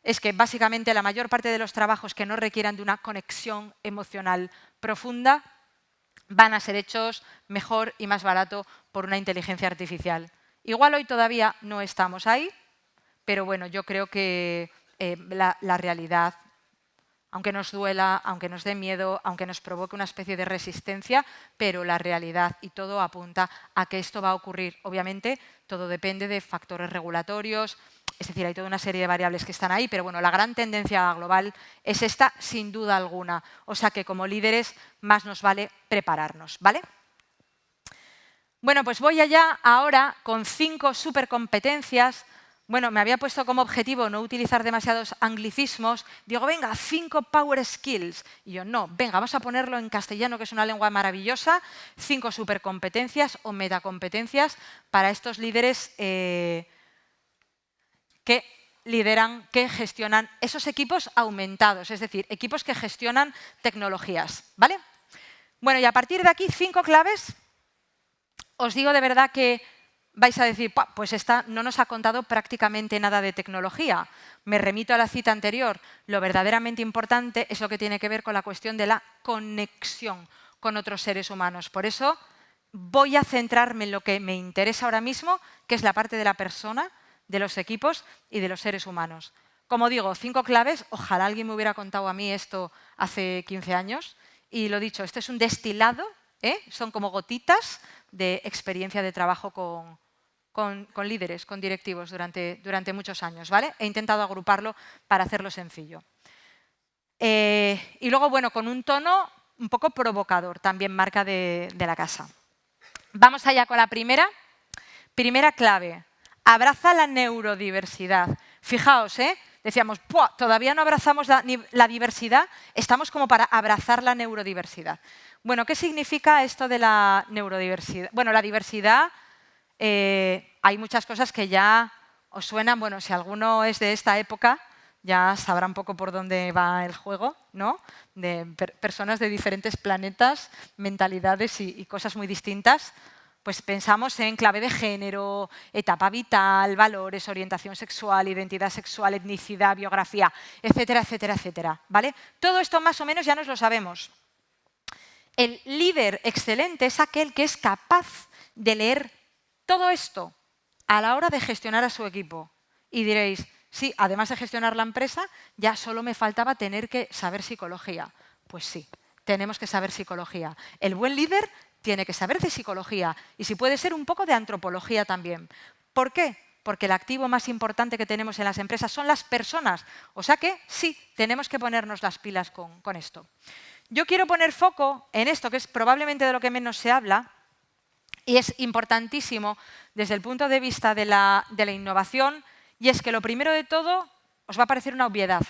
es que básicamente la mayor parte de los trabajos que no requieran de una conexión emocional profunda van a ser hechos mejor y más barato por una inteligencia artificial. Igual hoy todavía no estamos ahí, pero bueno, yo creo que la realidad, aunque nos duela, aunque nos dé miedo, aunque nos provoque una especie de resistencia, pero la realidad y todo apunta a que esto va a ocurrir. Obviamente, todo depende de factores regulatorios, es decir, hay toda una serie de variables que están ahí, pero bueno, la gran tendencia global es esta, sin duda alguna. O sea que como líderes más nos vale prepararnos, ¿vale? Bueno, pues voy allá ahora con 5 supercompetencias. Bueno, me había puesto como objetivo no utilizar demasiados anglicismos. Digo, venga, 5 power skills. Y yo, no, venga, vamos a ponerlo en castellano, que es una lengua maravillosa. 5 supercompetencias o metacompetencias para estos líderes que lideran, que gestionan esos equipos aumentados, es decir, equipos que gestionan tecnologías, ¿vale? Bueno, y a partir de aquí, 5 claves. Os digo de verdad que vais a decir, pues esta no nos ha contado prácticamente nada de tecnología. Me remito a la cita anterior. Lo verdaderamente importante es lo que tiene que ver con la cuestión de la conexión con otros seres humanos. Por eso voy a centrarme en lo que me interesa ahora mismo, que es la parte de la persona, de los equipos y de los seres humanos. Como digo, 5 claves. Ojalá alguien me hubiera contado a mí esto hace 15 años. Y lo dicho, este es un destilado, son como gotitas de experiencia de trabajo con líderes, con directivos durante muchos años, ¿vale? He intentado agruparlo para hacerlo sencillo. Y luego, bueno, con un tono un poco provocador, también marca de la casa. Vamos allá con la primera. Primera clave, abraza la neurodiversidad. Fijaos, decíamos, todavía no abrazamos la diversidad, estamos como para abrazar la neurodiversidad. Bueno, ¿qué significa esto de la neurodiversidad? Bueno, la diversidad, hay muchas cosas que ya os suenan. Bueno, si alguno es de esta época, ya sabrá un poco por dónde va el juego, ¿no? De personas de diferentes planetas, mentalidades y cosas muy distintas. Pues pensamos en clave de género, etapa vital, valores, orientación sexual, identidad sexual, etnicidad, biografía, etcétera, etcétera, etcétera, ¿vale? Todo esto más o menos ya nos lo sabemos. El líder excelente es aquel que es capaz de leer todo esto a la hora de gestionar a su equipo. Y diréis, sí, además de gestionar la empresa, ya solo me faltaba tener que saber psicología. Pues sí, tenemos que saber psicología. El buen líder tiene que saber de psicología y si puede ser un poco de antropología también. ¿Por qué? Porque el activo más importante que tenemos en las empresas son las personas. O sea que sí, tenemos que ponernos las pilas con esto. Yo quiero poner foco en esto, que es probablemente de lo que menos se habla, y es importantísimo desde el punto de vista de la innovación, y es que lo primero de todo os va a parecer una obviedad,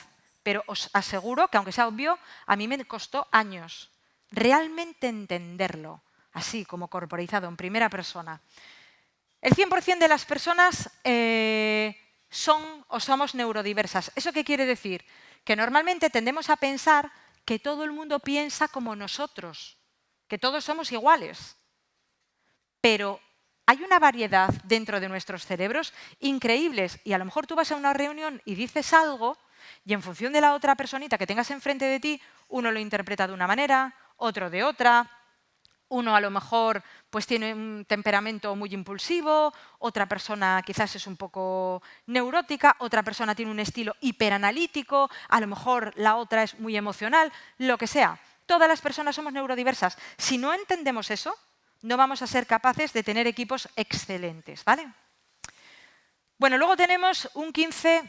pero os aseguro que aunque sea obvio, a mí me costó años realmente entenderlo, así como corporizado en primera persona. El 100% de las personas son o somos neurodiversas. ¿Eso qué quiere decir? Que normalmente tendemos a pensar que todo el mundo piensa como nosotros, que todos somos iguales. Pero hay una variedad dentro de nuestros cerebros increíbles y a lo mejor tú vas a una reunión y dices algo y en función de la otra personita que tengas enfrente de ti, uno lo interpreta de una manera, otro de otra. Uno a lo mejor pues tiene un temperamento muy impulsivo, otra persona quizás es un poco neurótica, otra persona tiene un estilo hiperanalítico, a lo mejor la otra es muy emocional, lo que sea. Todas las personas somos neurodiversas. Si no entendemos eso, no vamos a ser capaces de tener equipos excelentes, ¿vale? Bueno, luego tenemos un 15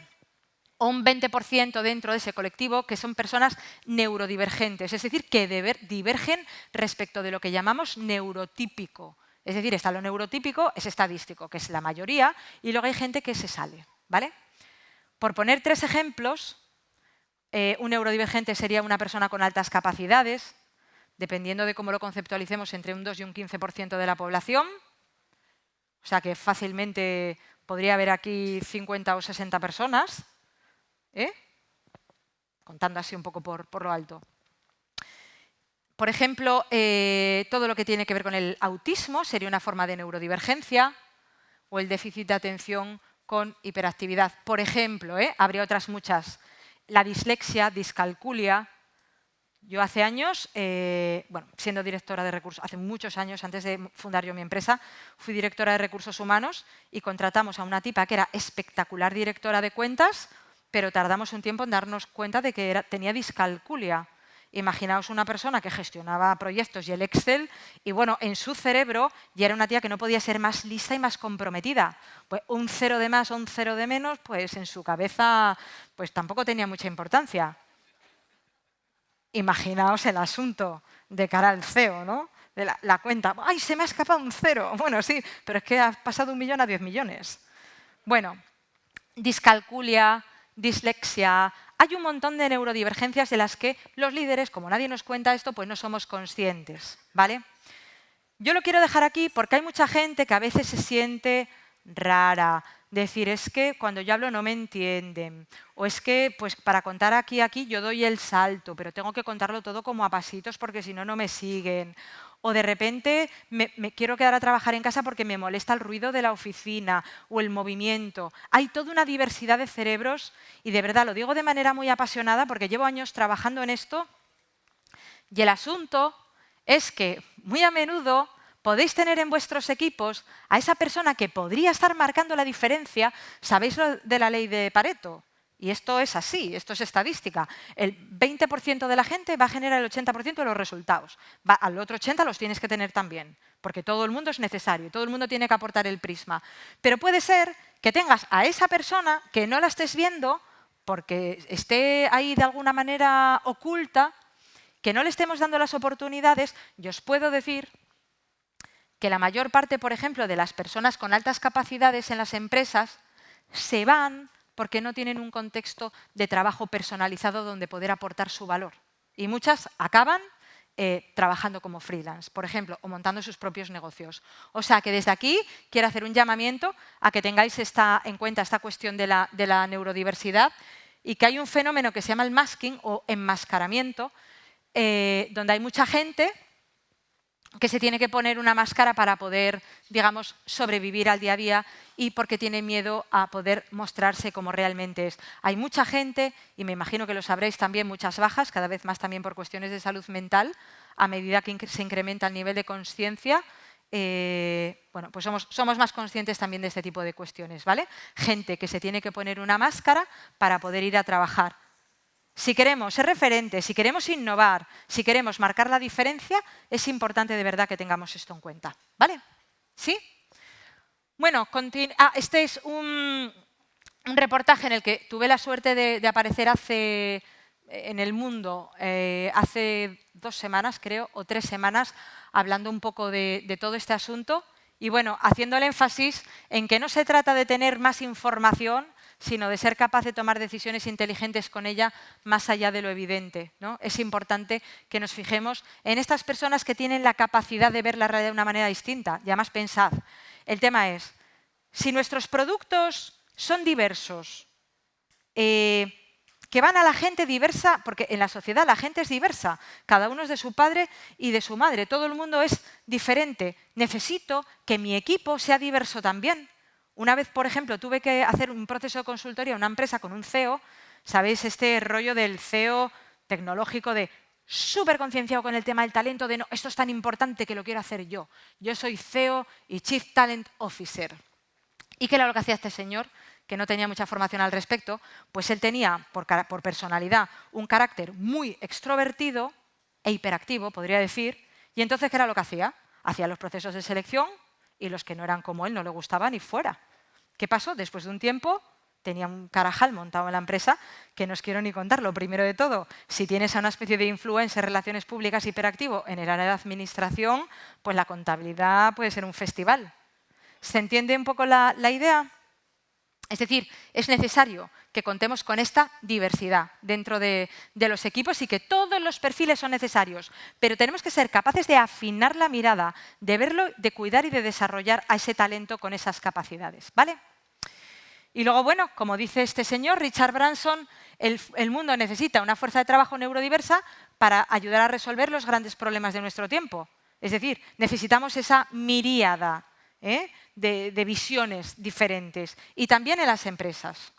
o un 20% dentro de ese colectivo que son personas neurodivergentes, es decir, que divergen respecto de lo que llamamos neurotípico. Es decir, está lo neurotípico, es estadístico, que es la mayoría, y luego hay gente que se sale, ¿vale? Por poner 3 ejemplos, un neurodivergente sería una persona con altas capacidades, dependiendo de cómo lo conceptualicemos, entre un 2 y un 15% de la población. O sea que fácilmente podría haber aquí 50 o 60 personas, contando así un poco por lo alto. Por ejemplo, todo lo que tiene que ver con el autismo sería una forma de neurodivergencia o el déficit de atención con hiperactividad. Por ejemplo, habría otras muchas. La dislexia, discalculia. Yo hace años, bueno, siendo directora de recursos, hace muchos años, antes de fundar yo mi empresa, fui directora de recursos humanos y contratamos a una tipa que era espectacular directora de cuentas, pero tardamos un tiempo en darnos cuenta de que tenía discalculia. Imaginaos una persona que gestionaba proyectos y el Excel y, bueno, en su cerebro ya era una tía que no podía ser más lista y más comprometida. Pues un 0 de más o un 0 de menos, pues en su cabeza pues tampoco tenía mucha importancia. Imaginaos el asunto de cara al CEO, ¿no? De la cuenta. ¡Ay, se me ha escapado un 0! Bueno, sí, pero es que has pasado 1 millón a 10 millones. Bueno, discalculia, dislexia. Hay un montón de neurodivergencias de las que los líderes, como nadie nos cuenta esto, pues no somos conscientes, ¿vale? Yo lo quiero dejar aquí porque hay mucha gente que a veces se siente rara. Decir, es que cuando yo hablo no me entienden. O es que pues para contar aquí yo doy el salto, pero tengo que contarlo todo como a pasitos porque si no, no me siguen. O de repente me quiero quedar a trabajar en casa porque me molesta el ruido de la oficina o el movimiento. Hay toda una diversidad de cerebros y de verdad lo digo de manera muy apasionada porque llevo años trabajando en esto y el asunto es que muy a menudo podéis tener en vuestros equipos a esa persona que podría estar marcando la diferencia. ¿Sabéis lo de la ley de Pareto? Y esto es así, esto es estadística. El 20% de la gente va a generar el 80% de los resultados. Al otro 80% los tienes que tener también, porque todo el mundo es necesario, todo el mundo tiene que aportar el prisma. Pero puede ser que tengas a esa persona que no la estés viendo porque esté ahí de alguna manera oculta, que no le estemos dando las oportunidades. Y os puedo decir que la mayor parte, por ejemplo, de las personas con altas capacidades en las empresas se van porque no tienen un contexto de trabajo personalizado donde poder aportar su valor. Y muchas acaban trabajando como freelance, por ejemplo, o montando sus propios negocios. O sea que desde aquí quiero hacer un llamamiento a que tengáis en cuenta esta cuestión de la neurodiversidad y que hay un fenómeno que se llama el masking o enmascaramiento, donde hay mucha gente que se tiene que poner una máscara para poder, digamos, sobrevivir al día a día y porque tiene miedo a poder mostrarse como realmente es. Hay mucha gente, y me imagino que lo sabréis también, muchas bajas, cada vez más también por cuestiones de salud mental, a medida que se incrementa el nivel de conciencia. Bueno, pues somos más conscientes también de este tipo de cuestiones, ¿vale? Gente que se tiene que poner una máscara para poder ir a trabajar. Si queremos ser referentes, si queremos innovar, si queremos marcar la diferencia, es importante de verdad que tengamos esto en cuenta. ¿Vale? ¿Sí? Bueno, este es un reportaje en el que tuve la suerte de aparecer en El Mundo hace 2 semanas, creo, o 3 semanas, hablando un poco de todo este asunto y, bueno, haciendo el énfasis en que no se trata de tener más información, sino de ser capaz de tomar decisiones inteligentes con ella más allá de lo evidente, ¿no? Es importante que nos fijemos en estas personas que tienen la capacidad de ver la realidad de una manera distinta. Y además, pensad, el tema es, si nuestros productos son diversos, que van a la gente diversa, porque en la sociedad la gente es diversa, cada uno es de su padre y de su madre, todo el mundo es diferente. Necesito que mi equipo sea diverso también. Una vez, por ejemplo, tuve que hacer un proceso de consultoría a una empresa con un CEO, ¿sabéis? Este rollo del CEO tecnológico de súper concienciado con el tema del talento, de no, esto es tan importante que lo quiero hacer yo. Yo soy CEO y Chief Talent Officer. ¿Y qué era lo que hacía este señor? Que no tenía mucha formación al respecto, pues él tenía, por personalidad, un carácter muy extrovertido e hiperactivo, podría decir, y entonces, ¿qué era lo que hacía? Hacía los procesos de selección y los que no eran como él no le gustaban y fuera. ¿Qué pasó? Después de un tiempo tenía un carajal montado en la empresa que no os quiero ni contar. Lo primero de todo, si tienes a una especie de influencer, relaciones públicas hiperactivo en el área de administración, pues la contabilidad puede ser un festival. ¿Se entiende un poco la idea? Es decir, es necesario que contemos con esta diversidad dentro de los equipos y que todos los perfiles son necesarios, pero tenemos que ser capaces de afinar la mirada, de verlo, de cuidar y de desarrollar a ese talento con esas capacidades. ¿Vale? Y luego, bueno, como dice este señor, Richard Branson, el mundo necesita una fuerza de trabajo neurodiversa para ayudar a resolver los grandes problemas de nuestro tiempo. Es decir, necesitamos esa miríada de visiones diferentes y también en las empresas.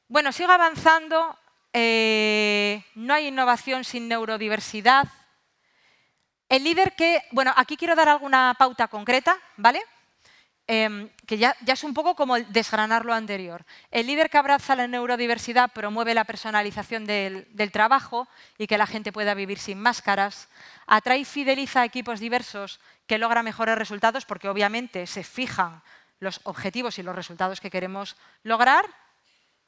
Bueno, sigo avanzando. No hay innovación sin neurodiversidad. El líder que... Bueno, aquí quiero dar alguna pauta concreta, ¿vale? Que ya es un poco como desgranar lo anterior. El líder que abraza la neurodiversidad promueve la personalización del trabajo y que la gente pueda vivir sin máscaras, atrae y fideliza a equipos diversos que logra mejores resultados porque obviamente se fijan los objetivos y los resultados que queremos lograr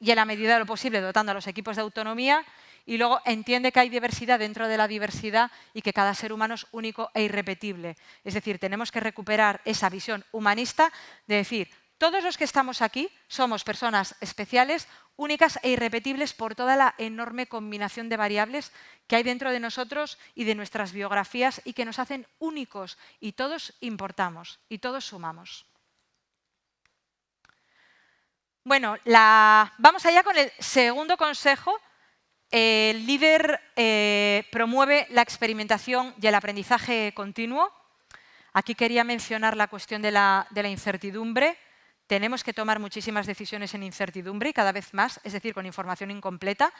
y en la medida de lo posible dotando a los equipos de autonomía y luego entiende que hay diversidad dentro de la diversidad y que cada ser humano es único e irrepetible. Es decir, tenemos que recuperar esa visión humanista de decir, todos los que estamos aquí somos personas especiales, únicas e irrepetibles por toda la enorme combinación de variables que hay dentro de nosotros y de nuestras biografías y que nos hacen únicos y todos importamos y todos sumamos. Bueno, vamos allá con el segundo consejo. El líder promueve la experimentación y el aprendizaje continuo. Aquí quería mencionar la cuestión de la incertidumbre. Tenemos que tomar muchísimas decisiones en incertidumbre y cada vez más, es decir, con información incompleta.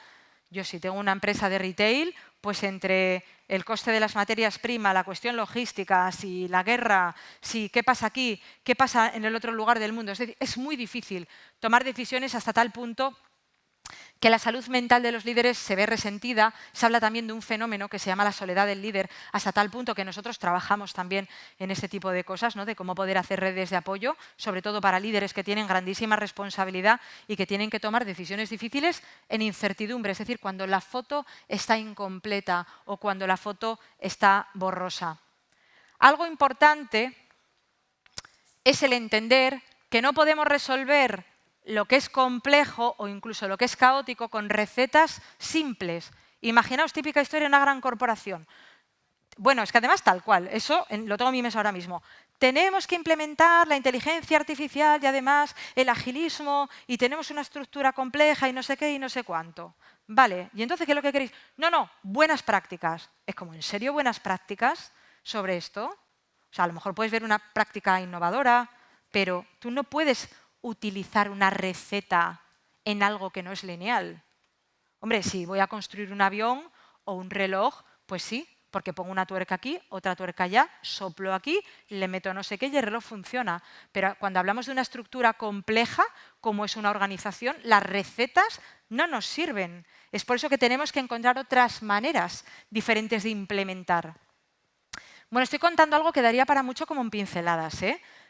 Yo si tengo una empresa de retail, pues entre el coste de las materias primas, la cuestión logística, si la guerra, si qué pasa aquí, qué pasa en el otro lugar del mundo. Es decir, es muy difícil tomar decisiones hasta tal punto que la salud mental de los líderes se ve resentida. Se habla también de un fenómeno que se llama la soledad del líder, hasta tal punto que nosotros trabajamos también en este tipo de cosas, ¿no? De cómo poder hacer redes de apoyo, sobre todo para líderes que tienen grandísima responsabilidad y que tienen que tomar decisiones difíciles en incertidumbre, es decir, cuando la foto está incompleta o cuando la foto está borrosa. Algo importante es el entender que no podemos resolver lo que es complejo o incluso lo que es caótico con recetas simples. Imaginaos típica historia de una gran corporación. Bueno, es que además tal cual, eso lo tengo en mi mesa ahora mismo. Tenemos que implementar la inteligencia artificial y además el agilismo y tenemos una estructura compleja y no sé qué y no sé cuánto. Vale, ¿y entonces qué es lo que queréis? No, buenas prácticas. Es como, ¿en serio buenas prácticas sobre esto? O sea, a lo mejor puedes ver una práctica innovadora, pero tú no puedes utilizar una receta en algo que no es lineal. Hombre, si voy a construir un avión o un reloj, pues sí, porque pongo una tuerca aquí, otra tuerca allá, soplo aquí, le meto no sé qué y el reloj funciona. Pero cuando hablamos de una estructura compleja, como es una organización, las recetas no nos sirven. Es por eso que tenemos que encontrar otras maneras diferentes de implementar. Bueno, estoy contando algo que daría para mucho como en pinceladas,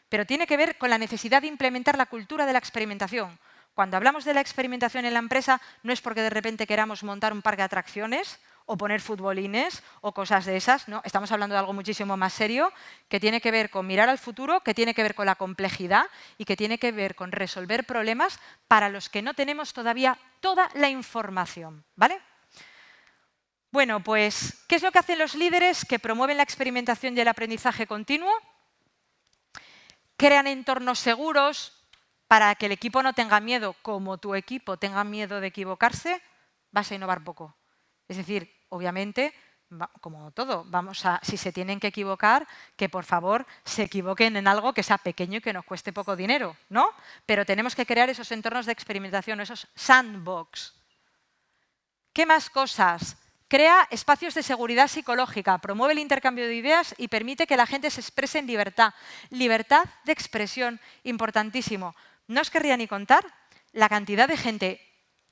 pero tiene que ver con la necesidad de implementar la cultura de la experimentación. Cuando hablamos de la experimentación en la empresa, no es porque de repente queramos montar un parque de atracciones o poner futbolines o cosas de esas, no, estamos hablando de algo muchísimo más serio que tiene que ver con mirar al futuro, que tiene que ver con la complejidad y que tiene que ver con resolver problemas para los que no tenemos todavía toda la información, ¿vale? Bueno, pues, ¿qué es lo que hacen los líderes que promueven la experimentación y el aprendizaje continuo? Crean entornos seguros para que el equipo no tenga miedo, como tu equipo tenga miedo de equivocarse, vas a innovar poco. Es decir, obviamente, como todo, si se tienen que equivocar, que por favor se equivoquen en algo que sea pequeño y que nos cueste poco dinero, ¿no? Pero tenemos que crear esos entornos de experimentación, esos sandbox. ¿Qué más cosas? Crea espacios de seguridad psicológica, promueve el intercambio de ideas y permite que la gente se exprese en libertad. Libertad de expresión, importantísimo. No os querría ni contar la cantidad de gente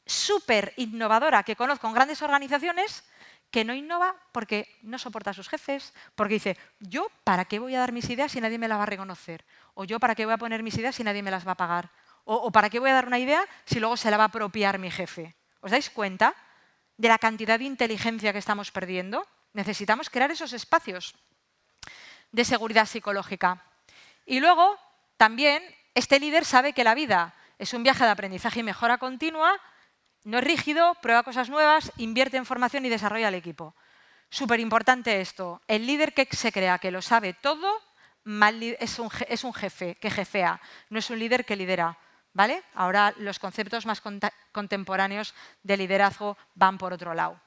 súper innovadora que conozco en grandes organizaciones que no innova porque no soporta a sus jefes, porque dice, yo ¿para qué voy a dar mis ideas si nadie me las va a reconocer? O yo ¿para qué voy a poner mis ideas si nadie me las va a pagar? O ¿para qué voy a dar una idea si luego se la va a apropiar mi jefe? ¿Os dais cuenta de la cantidad de inteligencia que estamos perdiendo? Necesitamos crear esos espacios de seguridad psicológica. Y luego, también, este líder sabe que la vida es un viaje de aprendizaje y mejora continua, no es rígido, prueba cosas nuevas, invierte en formación y desarrolla al equipo. Súper importante esto. El líder que se crea que lo sabe todo es un jefe que jefea, no es un líder que lidera. ¿Vale? Ahora los conceptos más contemporáneos de liderazgo van por otro lado.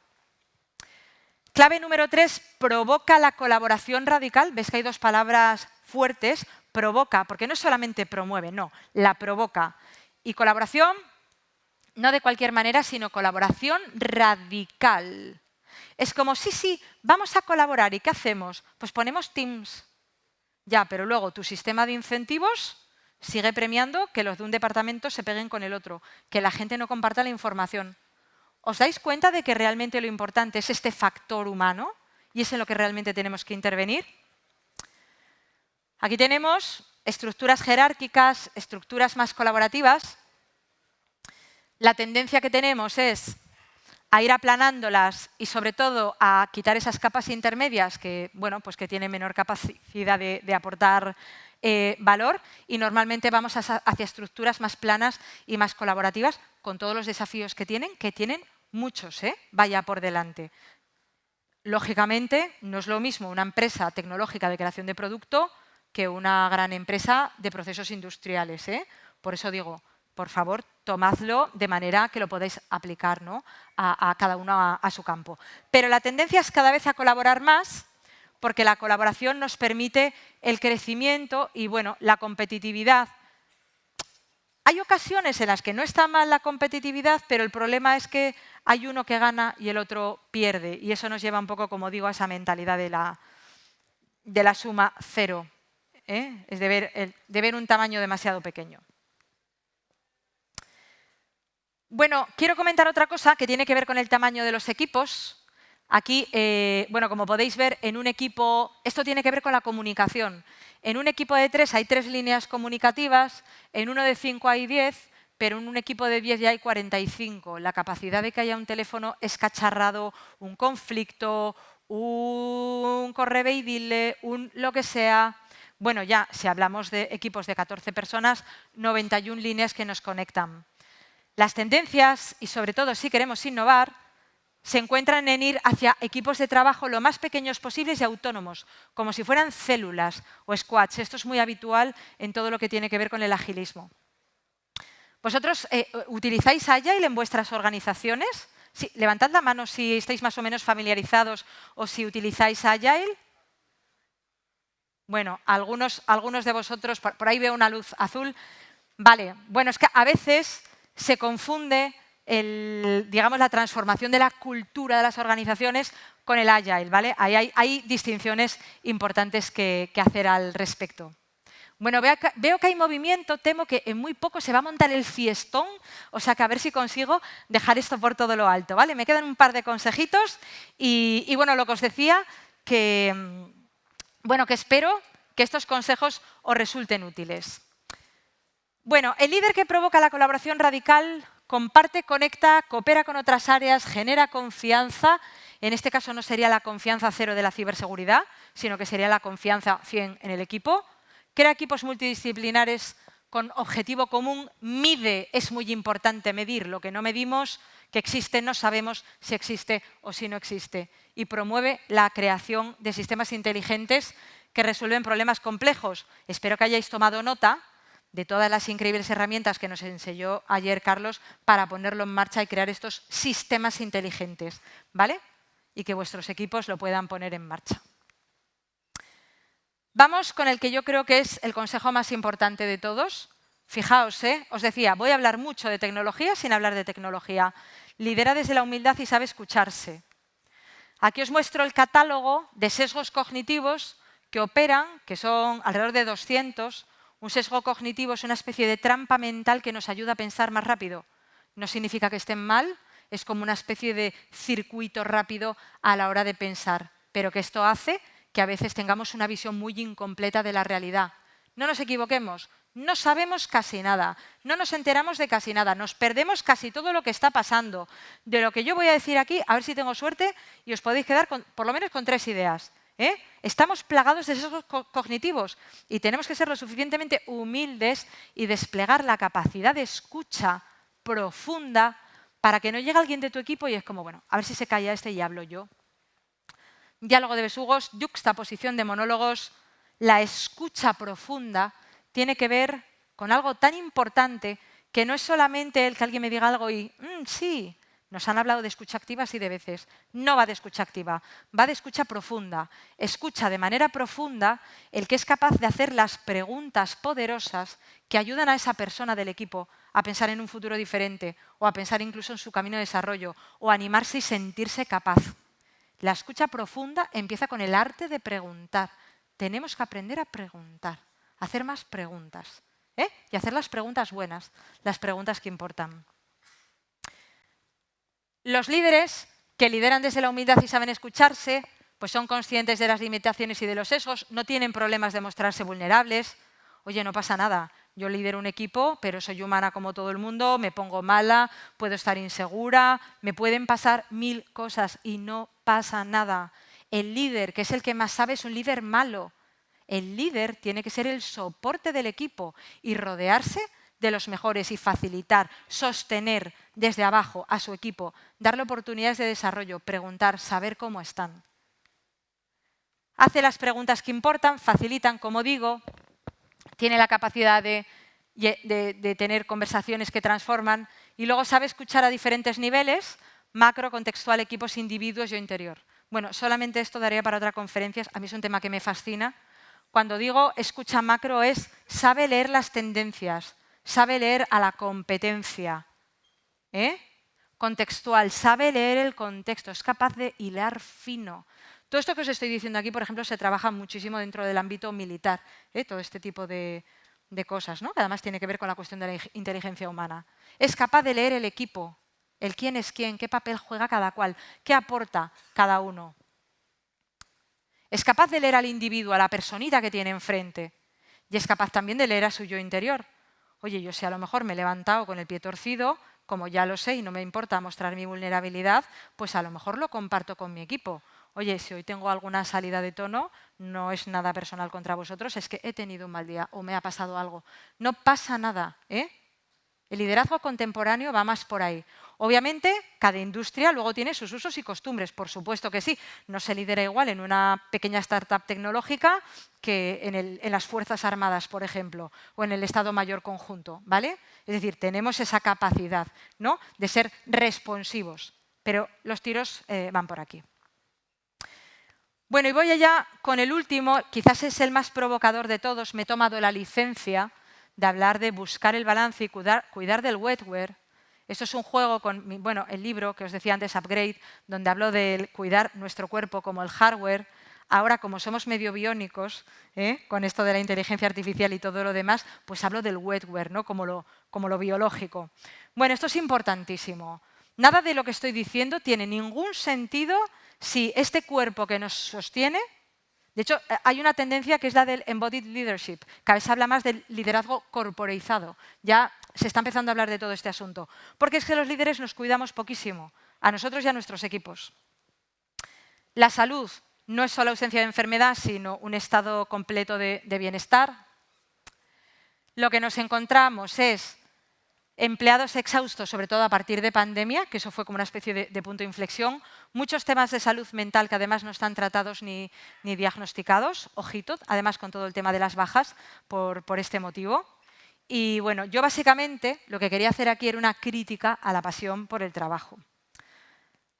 Clave número 3, provoca la colaboración radical. ¿Ves que hay dos palabras fuertes? Provoca, porque no solamente promueve, no, la provoca. Y colaboración, no de cualquier manera, sino colaboración radical. Es como, sí, vamos a colaborar. ¿Y qué hacemos? Pues ponemos Teams. Ya, pero luego tu sistema de incentivos sigue premiando que los de un departamento se peguen con el otro, que la gente no comparta la información. ¿Os dais cuenta de que realmente lo importante es este factor humano y es en lo que realmente tenemos que intervenir? Aquí tenemos estructuras jerárquicas, estructuras más colaborativas. La tendencia que tenemos es a ir aplanándolas y sobre todo a quitar esas capas intermedias que, bueno, pues que tienen menor capacidad de aportar valor y normalmente vamos hacia estructuras más planas y más colaborativas con todos los desafíos que tienen muchos, vaya por delante. Lógicamente, no es lo mismo una empresa tecnológica de creación de producto que una gran empresa de procesos industriales. Por eso digo, por favor, tomadlo de manera que lo podáis aplicar, ¿no? a cada uno a su campo. Pero la tendencia es cada vez a colaborar más porque la colaboración nos permite el crecimiento y bueno, la competitividad. Hay ocasiones en las que no está mal la competitividad, pero el problema es que hay uno que gana y el otro pierde. Y eso nos lleva un poco, como digo, a esa mentalidad de la suma cero. Es de ver un tamaño demasiado pequeño. Bueno, quiero comentar otra cosa que tiene que ver con el tamaño de los equipos. Aquí, bueno, como podéis ver, en un equipo, esto tiene que ver con la comunicación. En un equipo de 3 hay 3 líneas comunicativas, en uno de 5 hay 10, pero en un equipo de 10 ya hay 45. La capacidad de que haya un teléfono escacharrado, un conflicto, un corre ve y dile, un lo que sea. Bueno, ya, si hablamos de equipos de 14 personas, 91 líneas que nos conectan. Las tendencias, y sobre todo si queremos innovar, se encuentran en ir hacia equipos de trabajo lo más pequeños posibles y autónomos, como si fueran células o squads. Esto es muy habitual en todo lo que tiene que ver con el agilismo. ¿Vosotros utilizáis Agile en vuestras organizaciones? Sí, levantad la mano si estáis más o menos familiarizados o si utilizáis Agile. Bueno, algunos de vosotros, por ahí veo una luz azul. Vale, bueno, es que a veces se confunde digamos, la transformación de la cultura de las organizaciones con el Agile, ¿vale? Ahí hay distinciones importantes que hacer al respecto. Bueno, veo que hay movimiento, temo que en muy poco se va a montar el fiestón, o sea que a ver si consigo dejar esto por todo lo alto, ¿vale? Me quedan un par de consejitos y bueno, lo que os decía, que espero que estos consejos os resulten útiles. Bueno, el líder que provoca la colaboración radical comparte, conecta, coopera con otras áreas, genera confianza. En este caso no sería la confianza 0 de la ciberseguridad, sino que sería la confianza 100 en el equipo. Crea equipos multidisciplinares con objetivo común. Mide, es muy importante medir lo que no medimos, que existe, no sabemos si existe o si no existe. Y promueve la creación de sistemas inteligentes que resuelven problemas complejos. Espero que hayáis tomado nota de todas las increíbles herramientas que nos enseñó ayer Carlos para ponerlo en marcha y crear estos sistemas inteligentes, ¿vale? Y que vuestros equipos lo puedan poner en marcha. Vamos con el que yo creo que es el consejo más importante de todos. Fijaos, os decía, voy a hablar mucho de tecnología sin hablar de tecnología. Lidera desde la humildad y sabe escucharse. Aquí os muestro el catálogo de sesgos cognitivos que operan, que son alrededor de 200. Un sesgo cognitivo es una especie de trampa mental que nos ayuda a pensar más rápido. No significa que estén mal, es como una especie de circuito rápido a la hora de pensar, pero que esto hace que a veces tengamos una visión muy incompleta de la realidad. No nos equivoquemos, no sabemos casi nada, no nos enteramos de casi nada, nos perdemos casi todo lo que está pasando. De lo que yo voy a decir aquí, a ver si tengo suerte y os podéis quedar por lo menos con 3 ideas. Estamos plagados de sesgos cognitivos y tenemos que ser lo suficientemente humildes y desplegar la capacidad de escucha profunda para que no llegue alguien de tu equipo y es como, bueno, a ver si se calla este y hablo yo. Diálogo de besugos, yuxtaposición de monólogos. La escucha profunda tiene que ver con algo tan importante que no es solamente el que alguien me diga algo y sí. Nos han hablado de escucha activa así de veces. No va de escucha activa, va de escucha profunda. Escucha de manera profunda el que es capaz de hacer las preguntas poderosas que ayudan a esa persona del equipo a pensar en un futuro diferente o a pensar incluso en su camino de desarrollo o a animarse y sentirse capaz. La escucha profunda empieza con el arte de preguntar. Tenemos que aprender a preguntar, a hacer más preguntas y hacer las preguntas buenas, las preguntas que importan. Los líderes que lideran desde la humildad y saben escucharse, pues son conscientes de las limitaciones y de los sesgos, no tienen problemas de mostrarse vulnerables. Oye, no pasa nada, yo lidero un equipo, pero soy humana como todo el mundo, me pongo mala, puedo estar insegura, me pueden pasar 1000 cosas y no pasa nada. El líder, que es el que más sabe, es un líder malo. El líder tiene que ser el soporte del equipo y rodearse de los mejores y facilitar, sostener desde abajo a su equipo, darle oportunidades de desarrollo, preguntar, saber cómo están. Hace las preguntas que importan, facilitan, como digo, tiene la capacidad de tener conversaciones que transforman y luego sabe escuchar a diferentes niveles, macro, contextual, equipos, individuos y interior. Bueno, solamente esto daría para otra conferencia, a mí es un tema que me fascina. Cuando digo escucha macro es sabe leer las tendencias, sabe leer a la competencia. Contextual, sabe leer el contexto, es capaz de hilar fino. Todo esto que os estoy diciendo aquí, por ejemplo, se trabaja muchísimo dentro del ámbito militar, todo este tipo de cosas, ¿no? Que además tiene que ver con la cuestión de la inteligencia humana. Es capaz de leer el equipo, el quién es quién, qué papel juega cada cual, qué aporta cada uno. Es capaz de leer al individuo, a la personita que tiene enfrente. Y es capaz también de leer a su yo interior. Oye, yo sé, a lo mejor me he levantado con el pie torcido, como ya lo sé y no me importa mostrar mi vulnerabilidad, pues a lo mejor lo comparto con mi equipo. Oye, si hoy tengo alguna salida de tono, no es nada personal contra vosotros, es que he tenido un mal día o me ha pasado algo. No pasa nada, El liderazgo contemporáneo va más por ahí. Obviamente, cada industria luego tiene sus usos y costumbres, por supuesto que sí. No se lidera igual en una pequeña startup tecnológica que en las Fuerzas Armadas, por ejemplo, o en el Estado Mayor Conjunto, ¿vale? Es decir, tenemos esa capacidad, ¿no?, de ser responsivos, pero los tiros van por aquí. Bueno, y voy allá con el último, quizás es el más provocador de todos, me he tomado la licencia de hablar de buscar el balance y cuidar del wetware. Esto es un juego con el libro que os decía antes, Upgrade, donde hablo de cuidar nuestro cuerpo como el hardware. Ahora, como somos medio biónicos, con esto de la inteligencia artificial y todo lo demás, pues hablo del wetware, ¿no? como lo biológico. Bueno, esto es importantísimo. Nada de lo que estoy diciendo tiene ningún sentido si este cuerpo que nos sostiene. De hecho, hay una tendencia que es la del embodied leadership. Cada vez se habla más del liderazgo corporeizado. Ya se está empezando a hablar de todo este asunto. Porque es que los líderes nos cuidamos poquísimo, a nosotros y a nuestros equipos. La salud no es solo ausencia de enfermedad, sino un estado completo de bienestar. Lo que nos encontramos es empleados exhaustos, sobre todo a partir de pandemia, que eso fue como una especie de punto de inflexión. Muchos temas de salud mental que además no están tratados ni diagnosticados, ojito, además con todo el tema de las bajas por este motivo. Y bueno, yo básicamente lo que quería hacer aquí era una crítica a la pasión por el trabajo.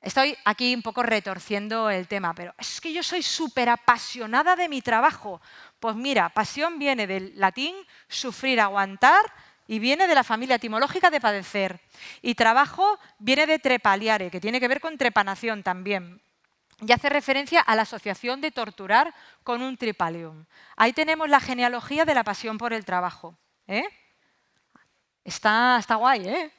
Estoy aquí un poco retorciendo el tema, pero es que yo soy súper apasionada de mi trabajo. Pues mira, pasión viene del latín sufrir, aguantar, y viene de la familia etimológica de padecer. Y trabajo viene de trepaliare, que tiene que ver con trepanación también. Y hace referencia a la asociación de torturar con un tripalium. Ahí tenemos la genealogía de la pasión por el trabajo. Está guay, ¿eh?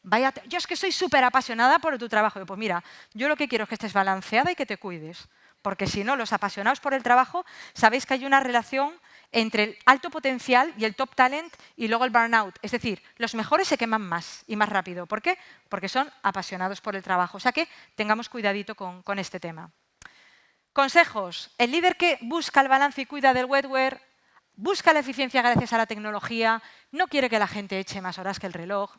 Vaya, yo es que soy súper apasionada por tu trabajo. Pues mira, yo lo que quiero es que estés balanceada y que te cuides. Porque si no, los apasionados por el trabajo, sabéis que hay una relación entre el alto potencial y el top talent y luego el burnout. Es decir, los mejores se queman más y más rápido. ¿Por qué? Porque son apasionados por el trabajo. O sea que tengamos cuidadito con este tema. Consejos. El líder que busca el balance y cuida del wetware, busca la eficiencia gracias a la tecnología, no quiere que la gente eche más horas que el reloj,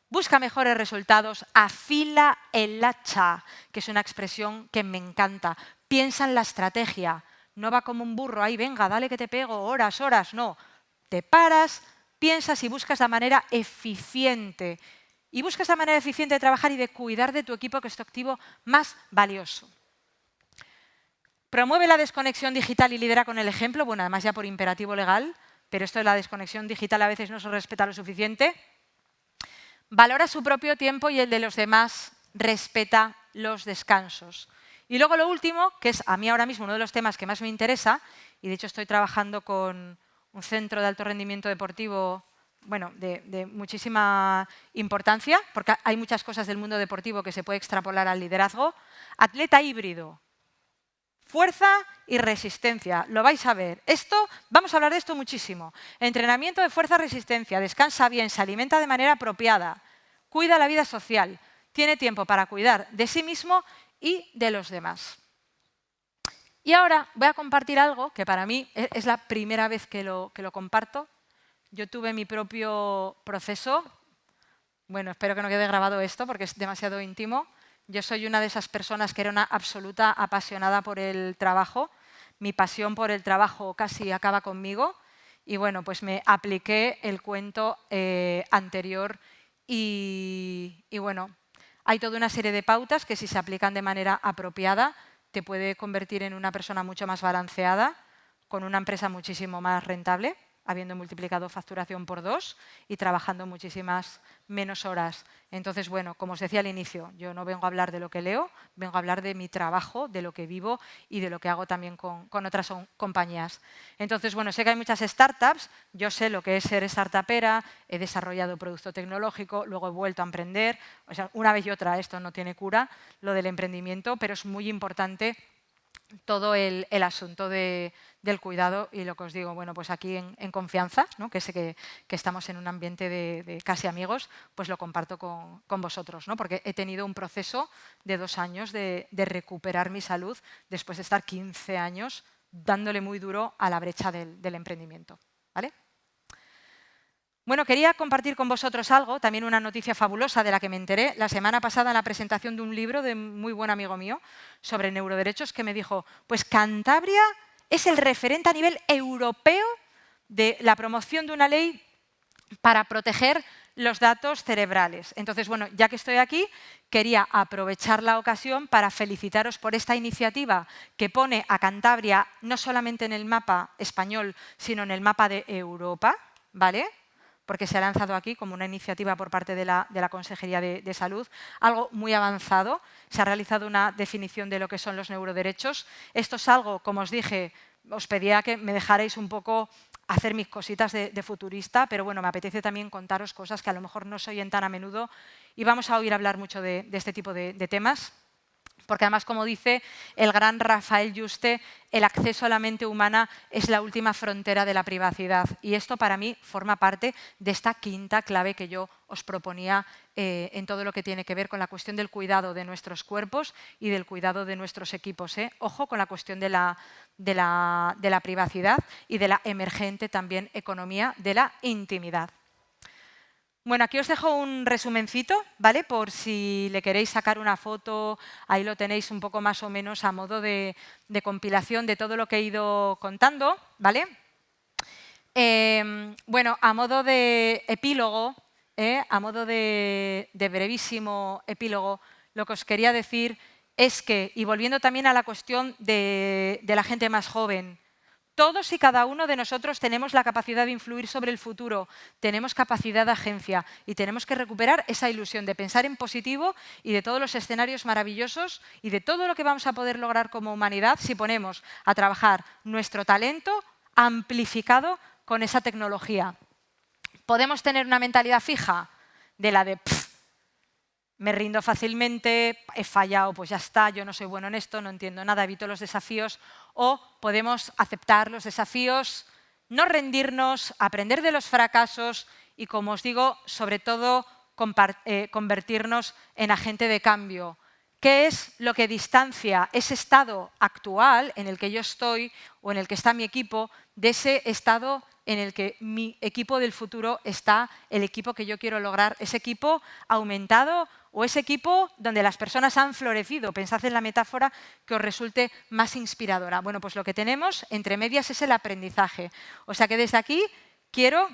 busca mejores resultados, afila el hacha, que es una expresión que me encanta. Piensa en la estrategia. No va como un burro, ahí venga, dale que te pego, horas, horas. No, te paras, piensas y buscas la manera eficiente. Y buscas la manera eficiente de trabajar y de cuidar de tu equipo, que es tu activo más valioso. Promueve la desconexión digital y lidera con el ejemplo. Bueno, además ya por imperativo legal, pero esto de la desconexión digital a veces no se respeta lo suficiente. Valora su propio tiempo y el de los demás, respeta los descansos. Y luego lo último, que es a mí ahora mismo uno de los temas que más me interesa, y de hecho estoy trabajando con un centro de alto rendimiento deportivo, bueno, de muchísima importancia, porque hay muchas cosas del mundo deportivo que se puede extrapolar al liderazgo. Atleta híbrido. Fuerza y resistencia, lo vais a ver. Vamos a hablar de esto muchísimo. Entrenamiento de fuerza-resistencia, descansa bien, se alimenta de manera apropiada, cuida la vida social, tiene tiempo para cuidar de sí mismo y de los demás. Y ahora voy a compartir algo que para mí es la primera vez que lo comparto. Yo tuve mi propio proceso. Bueno, espero que no quede grabado esto porque es demasiado íntimo. Yo soy una de esas personas que era una absoluta apasionada por el trabajo. Mi pasión por el trabajo casi acaba conmigo. Y bueno, pues me apliqué el cuento anterior y bueno, hay toda una serie de pautas que si se aplican de manera apropiada te puede convertir en una persona mucho más balanceada, con una empresa muchísimo más rentable, habiendo multiplicado facturación por 2 y trabajando muchísimas menos horas. Entonces, bueno, como os decía al inicio, yo no vengo a hablar de lo que leo, vengo a hablar de mi trabajo, de lo que vivo y de lo que hago también con otras compañías. Entonces, bueno, sé que hay muchas startups, yo sé lo que es ser startupera, he desarrollado producto tecnológico, luego he vuelto a emprender. O sea, una vez y otra, esto no tiene cura, lo del emprendimiento, pero es muy importante todo el asunto del cuidado y lo que os digo, bueno, pues aquí en confianza, ¿no? Que sé que estamos en un ambiente de casi amigos, pues lo comparto con vosotros, ¿no? Porque he tenido un proceso de 2 años de recuperar mi salud después de estar 15 años dándole muy duro a la brecha del emprendimiento, ¿vale? Bueno, quería compartir con vosotros algo, también una noticia fabulosa de la que me enteré la semana pasada en la presentación de un libro de un muy buen amigo mío sobre neuroderechos que me dijo, pues Cantabria es el referente a nivel europeo de la promoción de una ley para proteger los datos cerebrales. Entonces, bueno, ya que estoy aquí, quería aprovechar la ocasión para felicitaros por esta iniciativa que pone a Cantabria no solamente en el mapa español, sino en el mapa de Europa, ¿vale? porque se ha lanzado aquí como una iniciativa por parte de la Consejería de Salud, algo muy avanzado. Se ha realizado una definición de lo que son los neuroderechos. Esto es algo, como os dije, os pedía que me dejarais un poco hacer mis cositas de futurista, pero bueno, me apetece también contaros cosas que a lo mejor no se oyen tan a menudo y vamos a oír hablar mucho de este tipo de temas. Porque además, como dice el gran Rafael Yuste, el acceso a la mente humana es la última frontera de la privacidad. Y esto para mí forma parte de esta quinta clave que yo os proponía en todo lo que tiene que ver con la cuestión del cuidado de nuestros cuerpos y del cuidado de nuestros equipos. Ojo con la cuestión de la privacidad y de la emergente también economía de la intimidad. Bueno, aquí os dejo un resumencito, ¿vale? Por si le queréis sacar una foto, ahí lo tenéis un poco más o menos a modo de compilación de todo lo que he ido contando, ¿vale? Bueno, a modo de epílogo, a modo de brevísimo epílogo, lo que os quería decir es que, y volviendo también a la cuestión de la gente más joven, todos y cada uno de nosotros tenemos la capacidad de influir sobre el futuro, tenemos capacidad de agencia y tenemos que recuperar esa ilusión de pensar en positivo y de todos los escenarios maravillosos y de todo lo que vamos a poder lograr como humanidad si ponemos a trabajar nuestro talento amplificado con esa tecnología. ¿Podemos tener una mentalidad fija de la de me rindo fácilmente, he fallado, pues ya está, yo no soy bueno en esto, no entiendo nada, evito los desafíos? O podemos aceptar los desafíos, no rendirnos, aprender de los fracasos y, como os digo, sobre todo convertirnos en agente de cambio. ¿Qué es lo que distancia ese estado actual en el que yo estoy o en el que está mi equipo de ese estado en el que mi equipo del futuro está, el equipo que yo quiero lograr, ese equipo aumentado o ese equipo donde las personas han florecido? Pensad en la metáfora que os resulte más inspiradora. Bueno, pues lo que tenemos entre medias es el aprendizaje. O sea que desde aquí quiero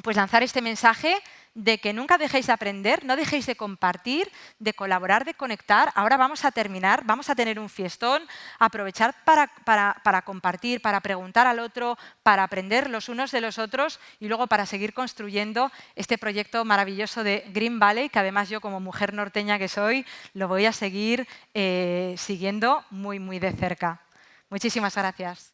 pues lanzar este mensaje de que nunca dejéis de aprender, no dejéis de compartir, de colaborar, de conectar. Ahora vamos a terminar, vamos a tener un fiestón, aprovechar para compartir, para preguntar al otro, para aprender los unos de los otros y luego para seguir construyendo este proyecto maravilloso de Green Valley, que además yo, como mujer norteña que soy, lo voy a seguir siguiendo muy, muy de cerca. Muchísimas gracias.